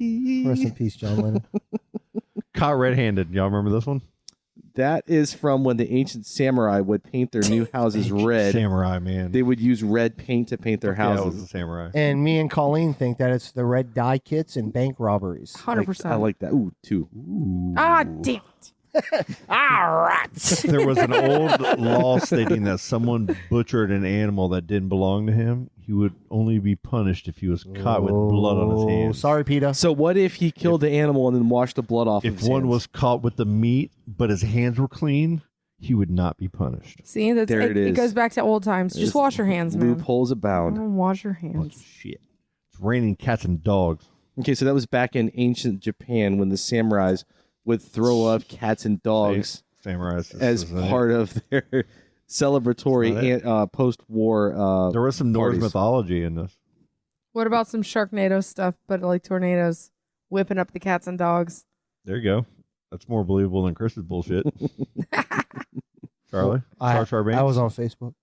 [SPEAKER 9] rest in peace, John Lennon.
[SPEAKER 7] Caught red-handed. Y'all remember this one?
[SPEAKER 5] That is from when the ancient samurai would paint their new houses red.
[SPEAKER 7] Samurai, man.
[SPEAKER 5] They would use red paint to paint their
[SPEAKER 7] Yeah, it
[SPEAKER 5] houses.
[SPEAKER 7] was the samurai.
[SPEAKER 9] And me and Colleen think that it's the red dye kits and bank robberies.
[SPEAKER 3] 100%.
[SPEAKER 5] I like that. Ooh, two.
[SPEAKER 3] Ah, damn it.
[SPEAKER 9] All right.
[SPEAKER 7] There was an old law stating that someone butchered an animal that didn't belong to him. He would only be punished if he was caught with blood on his hands.
[SPEAKER 9] Sorry, PETA.
[SPEAKER 5] So what if he killed the animal and then washed the blood off of
[SPEAKER 7] If
[SPEAKER 5] his
[SPEAKER 7] one
[SPEAKER 5] hands?
[SPEAKER 7] was caught with the meat, but his hands were clean, he would not be punished.
[SPEAKER 3] See, that's,
[SPEAKER 5] There it
[SPEAKER 3] it
[SPEAKER 5] is.
[SPEAKER 3] goes back to old times. Just wash your hands, man.
[SPEAKER 5] Loopholes abound.
[SPEAKER 3] Wash your hands.
[SPEAKER 7] Shit. It's raining cats and dogs.
[SPEAKER 5] Okay, so that was back in ancient Japan when the samurais would throw up cats and dogs
[SPEAKER 7] Samurais
[SPEAKER 5] as part of their celebratory post-war
[SPEAKER 7] there was some Norse
[SPEAKER 5] parties.
[SPEAKER 7] mythology in this.
[SPEAKER 3] What about some Sharknado stuff, but like tornadoes whipping up the cats and dogs?
[SPEAKER 7] There you go. That's more believable than Chris's bullshit. Charlie? Char Banks?
[SPEAKER 9] I was on Facebook.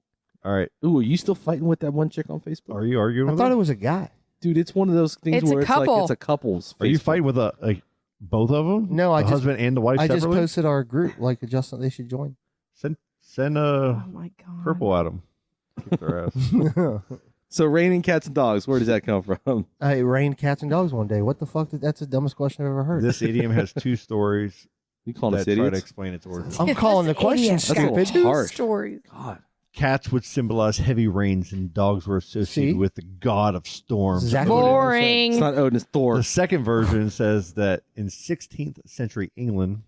[SPEAKER 7] All right.
[SPEAKER 5] Ooh, are you still fighting with that one chick on Facebook?
[SPEAKER 7] Are you arguing
[SPEAKER 9] I
[SPEAKER 7] with
[SPEAKER 9] thought
[SPEAKER 7] her?
[SPEAKER 9] it was a guy.
[SPEAKER 5] Dude, it's one of those things
[SPEAKER 3] It's a
[SPEAKER 5] where it's like
[SPEAKER 3] couple.
[SPEAKER 5] it's a couple's.
[SPEAKER 7] Are you
[SPEAKER 5] Facebook.
[SPEAKER 7] fighting with both of them?
[SPEAKER 9] No, I
[SPEAKER 7] the
[SPEAKER 9] just
[SPEAKER 7] husband and the wife
[SPEAKER 9] I
[SPEAKER 7] separately?
[SPEAKER 9] just posted our group like Justin. They should join.
[SPEAKER 7] Send
[SPEAKER 3] Oh my god.
[SPEAKER 7] purple at them. Kick their ass.
[SPEAKER 5] So raining cats and dogs, where does that come from?
[SPEAKER 9] It rained cats and dogs one day. What the fuck? That's the dumbest question I've ever heard.
[SPEAKER 7] This idiom has two stories
[SPEAKER 5] You calling us
[SPEAKER 7] that try to
[SPEAKER 5] idiots?
[SPEAKER 7] explain its origin.
[SPEAKER 9] I'm calling the
[SPEAKER 3] This
[SPEAKER 9] question
[SPEAKER 3] idiot
[SPEAKER 5] That's a
[SPEAKER 3] got
[SPEAKER 5] little
[SPEAKER 3] two
[SPEAKER 5] harsh.
[SPEAKER 3] stories.
[SPEAKER 5] God.
[SPEAKER 7] Cats would symbolize heavy rains, and dogs were associated
[SPEAKER 9] See?
[SPEAKER 7] with the god of storms.
[SPEAKER 9] Exactly.
[SPEAKER 7] Odin.
[SPEAKER 3] Boring.
[SPEAKER 5] It's not Odin, it's Thor.
[SPEAKER 7] The second version says that in 16th century England,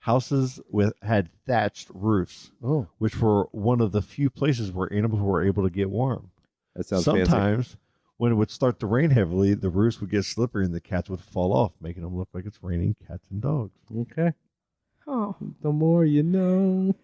[SPEAKER 7] houses had thatched roofs,
[SPEAKER 9] Oh,
[SPEAKER 7] which were one of the few places where animals were able to get warm.
[SPEAKER 5] That sounds fancy.
[SPEAKER 7] Sometimes, when it would start to rain heavily, the roofs would get slippery and the cats would fall off, making them look like it's raining cats and dogs.
[SPEAKER 5] Okay.
[SPEAKER 3] Oh.
[SPEAKER 5] The more you know.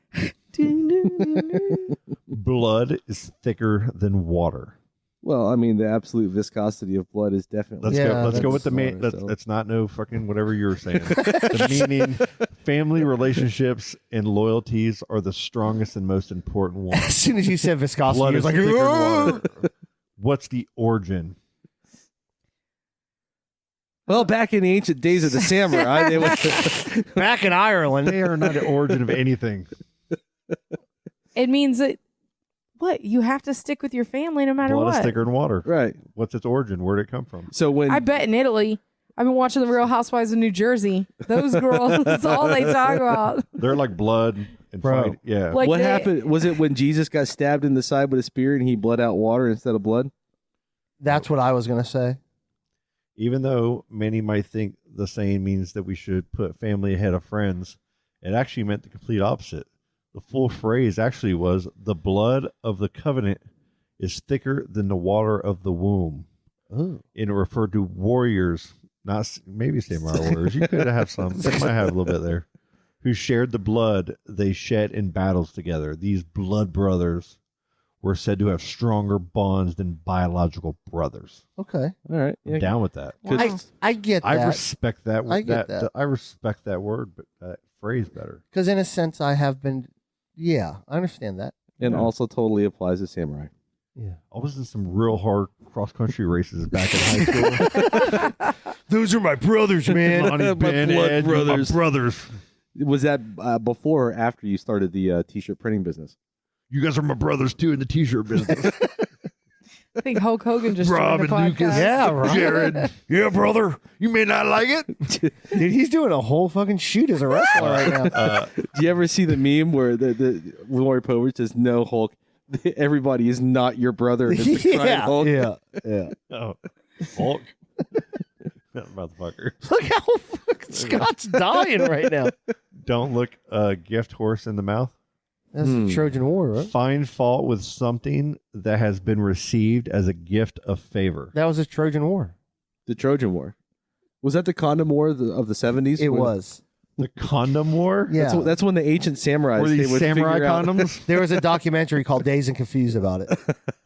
[SPEAKER 7] Blood is thicker than water.
[SPEAKER 5] Well, I mean, the absolute viscosity of blood is definitely.
[SPEAKER 7] Let's go with the main.
[SPEAKER 5] water, so.
[SPEAKER 7] Let's not know fucking whatever you were saying. The meaning, family relationships and loyalties are the strongest and most important ones.
[SPEAKER 9] as soon as you said viscosity,
[SPEAKER 7] Blood
[SPEAKER 9] you
[SPEAKER 7] is
[SPEAKER 9] was like,
[SPEAKER 7] thicker than
[SPEAKER 9] "Ugh."
[SPEAKER 7] water. What's the origin?
[SPEAKER 5] Well, back in the ancient days of the samurai, they would.
[SPEAKER 9] Back in Ireland.
[SPEAKER 7] They are not the origin of anything.
[SPEAKER 3] It means that what you have to stick with your family no matter
[SPEAKER 7] Blood
[SPEAKER 3] what.
[SPEAKER 7] is thicker than water.
[SPEAKER 5] Right.
[SPEAKER 7] What's its origin? Where did it come from?
[SPEAKER 5] So when
[SPEAKER 3] I bet in Italy. I've been watching The Real Housewives of New Jersey. Those girls, that's all they talk about.
[SPEAKER 7] They're like blood and
[SPEAKER 9] Bro.
[SPEAKER 7] fight. Yeah.
[SPEAKER 3] Like
[SPEAKER 5] what
[SPEAKER 3] they-
[SPEAKER 5] happened? Was it when Jesus got stabbed in the side with a spear and he bled out water instead of blood?
[SPEAKER 9] That's what I was gonna say.
[SPEAKER 7] Even though many might think the saying means that we should put family ahead of friends, it actually meant the complete opposite. The full phrase actually was, the blood of the covenant is thicker than the water of the womb.
[SPEAKER 9] Ooh.
[SPEAKER 7] And it referred to warriors, not maybe samurai warriors. You could have some. They might have a little bit there. Who shared the blood they shed in battles together. These blood brothers were said to have stronger bonds than biological brothers.
[SPEAKER 9] Okay.
[SPEAKER 5] All right.
[SPEAKER 7] I'm down with that.
[SPEAKER 9] I get that.
[SPEAKER 7] I respect that.
[SPEAKER 9] I get that.
[SPEAKER 7] I respect that word, but that phrase better.
[SPEAKER 9] Because in a sense, I have been. Yeah, I understand that.
[SPEAKER 5] And also totally applies to samurai.
[SPEAKER 9] Yeah.
[SPEAKER 7] I was in some real hard cross country races back in high school.
[SPEAKER 9] Those are my brothers, man.
[SPEAKER 7] Lonnie,
[SPEAKER 5] My
[SPEAKER 7] Ben,
[SPEAKER 5] blood
[SPEAKER 7] Ed,
[SPEAKER 5] brothers.
[SPEAKER 7] my brothers.
[SPEAKER 5] Was that before or after you started the t-shirt printing business?
[SPEAKER 7] You guys are my brothers too in the t-shirt business.
[SPEAKER 3] I think Hulk Hogan just
[SPEAKER 7] Rob
[SPEAKER 3] joined the
[SPEAKER 7] and
[SPEAKER 3] podcast.
[SPEAKER 7] Lucas.
[SPEAKER 9] Yeah, right.
[SPEAKER 7] Jared. Yeah, brother. You may not like it.
[SPEAKER 9] Dude, he's doing a whole fucking shoot as a wrestler right now.
[SPEAKER 5] Do you ever see the meme where the Lori Povich says, "No, Hulk, everybody is not your brother"? And it's the crying Hulk.
[SPEAKER 9] Yeah.
[SPEAKER 7] Oh, Hulk. That motherfucker.
[SPEAKER 9] Look how fucking Scott's dying right now.
[SPEAKER 7] Don't look a gift horse in the mouth.
[SPEAKER 9] That's the Trojan War, right?
[SPEAKER 7] Find fault with something that has been received as a gift of favor.
[SPEAKER 9] That was a Trojan War.
[SPEAKER 5] The Trojan War. Was that the condom war of the 70s?
[SPEAKER 9] It was.
[SPEAKER 7] The condom war?
[SPEAKER 9] Yeah.
[SPEAKER 5] That's when the ancient samurais
[SPEAKER 7] Were these
[SPEAKER 5] they would
[SPEAKER 7] samurai
[SPEAKER 5] figure out-
[SPEAKER 7] condoms?
[SPEAKER 9] There was a documentary called Dazed and Confused about it.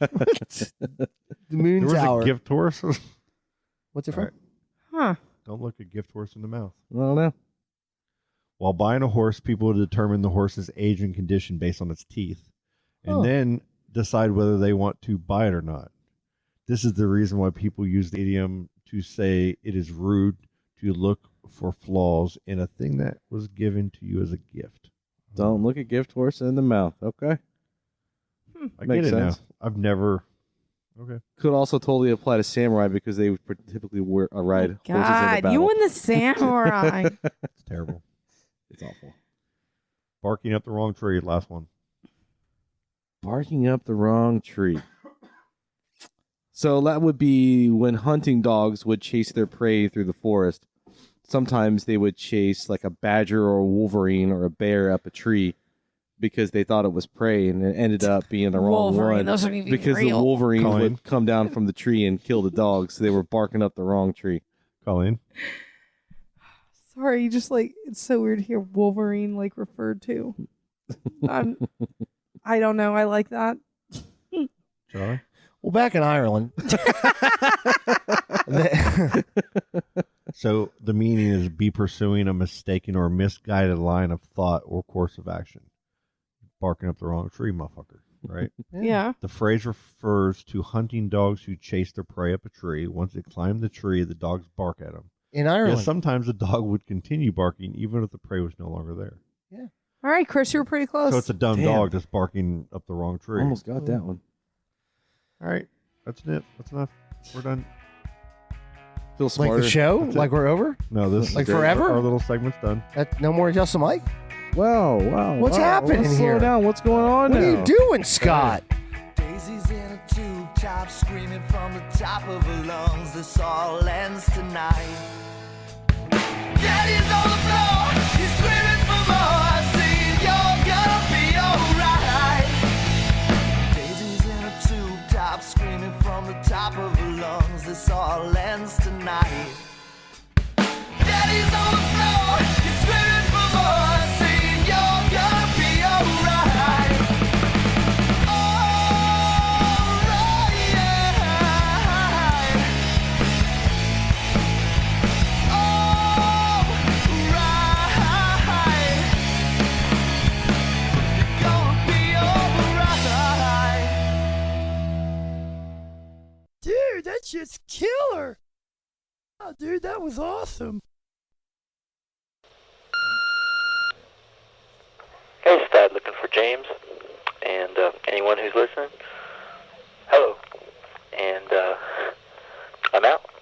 [SPEAKER 9] The Moon
[SPEAKER 7] There was
[SPEAKER 9] Tower.
[SPEAKER 7] a gift horse?
[SPEAKER 9] What's it from?
[SPEAKER 7] All right.
[SPEAKER 3] Huh.
[SPEAKER 7] Don't look a gift horse in the mouth.
[SPEAKER 5] I don't know.
[SPEAKER 7] While buying a horse, people would determine the horse's age and condition based on its teeth, and then decide whether they want to buy it or not. This is the reason why people use the idiom to say it is rude to look for flaws in a thing that was given to you as a gift.
[SPEAKER 5] Don't look a gift horse in the mouth. Okay.
[SPEAKER 7] I
[SPEAKER 5] Makes
[SPEAKER 7] get it
[SPEAKER 5] sense.
[SPEAKER 7] now. I've never. Okay.
[SPEAKER 5] Could also totally apply to samurai because they would typically ride horses in the
[SPEAKER 3] God,
[SPEAKER 5] battle.
[SPEAKER 3] you and the samurai.
[SPEAKER 7] It's terrible.
[SPEAKER 5] It's awful.
[SPEAKER 7] Barking up the wrong tree. Last one.
[SPEAKER 5] Barking up the wrong tree. So that would be when hunting dogs would chase their prey through the forest. Sometimes they would chase like a badger or a wolverine or a bear up a tree because they thought it was prey, and it ended up being the wrong
[SPEAKER 3] Wolverine,
[SPEAKER 5] one
[SPEAKER 3] those aren't even
[SPEAKER 5] because
[SPEAKER 3] real.
[SPEAKER 5] the wolverine
[SPEAKER 7] Colleen.
[SPEAKER 5] would come down from the tree and kill the dog, so they were barking up the wrong tree.
[SPEAKER 7] Colleen.
[SPEAKER 3] Sorry, just like it's so weird to hear Wolverine like referred to. I don't know. I like that.
[SPEAKER 7] Charley.
[SPEAKER 9] Well, back in Ireland.
[SPEAKER 7] So the meaning is be pursuing a mistaken or misguided line of thought or course of action. Barking up the wrong tree, motherfucker. Right?
[SPEAKER 3] Yeah.
[SPEAKER 7] The phrase refers to hunting dogs who chase their prey up a tree. Once they climb the tree, the dogs bark at them.
[SPEAKER 9] In Ireland.
[SPEAKER 7] Yes, sometimes the dog would continue barking even if the prey was no longer there.
[SPEAKER 9] Yeah.
[SPEAKER 3] All right, Chris, you were pretty close.
[SPEAKER 7] So it's a dumb
[SPEAKER 5] Damn.
[SPEAKER 7] dog that's barking up the wrong tree.
[SPEAKER 5] Almost got that one.
[SPEAKER 7] All right. That's it. That's enough. We're done.
[SPEAKER 5] Feel
[SPEAKER 9] Like
[SPEAKER 5] smarter.
[SPEAKER 9] the show?
[SPEAKER 7] That's it.
[SPEAKER 9] Like we're over?
[SPEAKER 7] No, this
[SPEAKER 9] Like
[SPEAKER 7] is
[SPEAKER 9] forever?
[SPEAKER 7] Our little segment's done.
[SPEAKER 9] No more Adjust the Mic?
[SPEAKER 5] Wow.
[SPEAKER 9] What's happening
[SPEAKER 5] Let's
[SPEAKER 9] here?
[SPEAKER 5] Slow down. What's going on
[SPEAKER 9] What
[SPEAKER 5] now?
[SPEAKER 9] are you doing, Scott?
[SPEAKER 6] Daisies in a tube top, screaming from the top of her lungs. This all ends tonight. Daddy's on the floor, he's screaming for more. Saying you're gonna be alright. Daisies in a tube top, screaming from the top of her lungs. This all ends tonight. Daddy's on the floor, he's screaming for more. Saying you're gonna be alright.
[SPEAKER 12] Dude, that shit's killer. Oh, dude, that was awesome.
[SPEAKER 13] Hey, Stud, looking for James? James, and anyone who's listening, hello. And I'm out.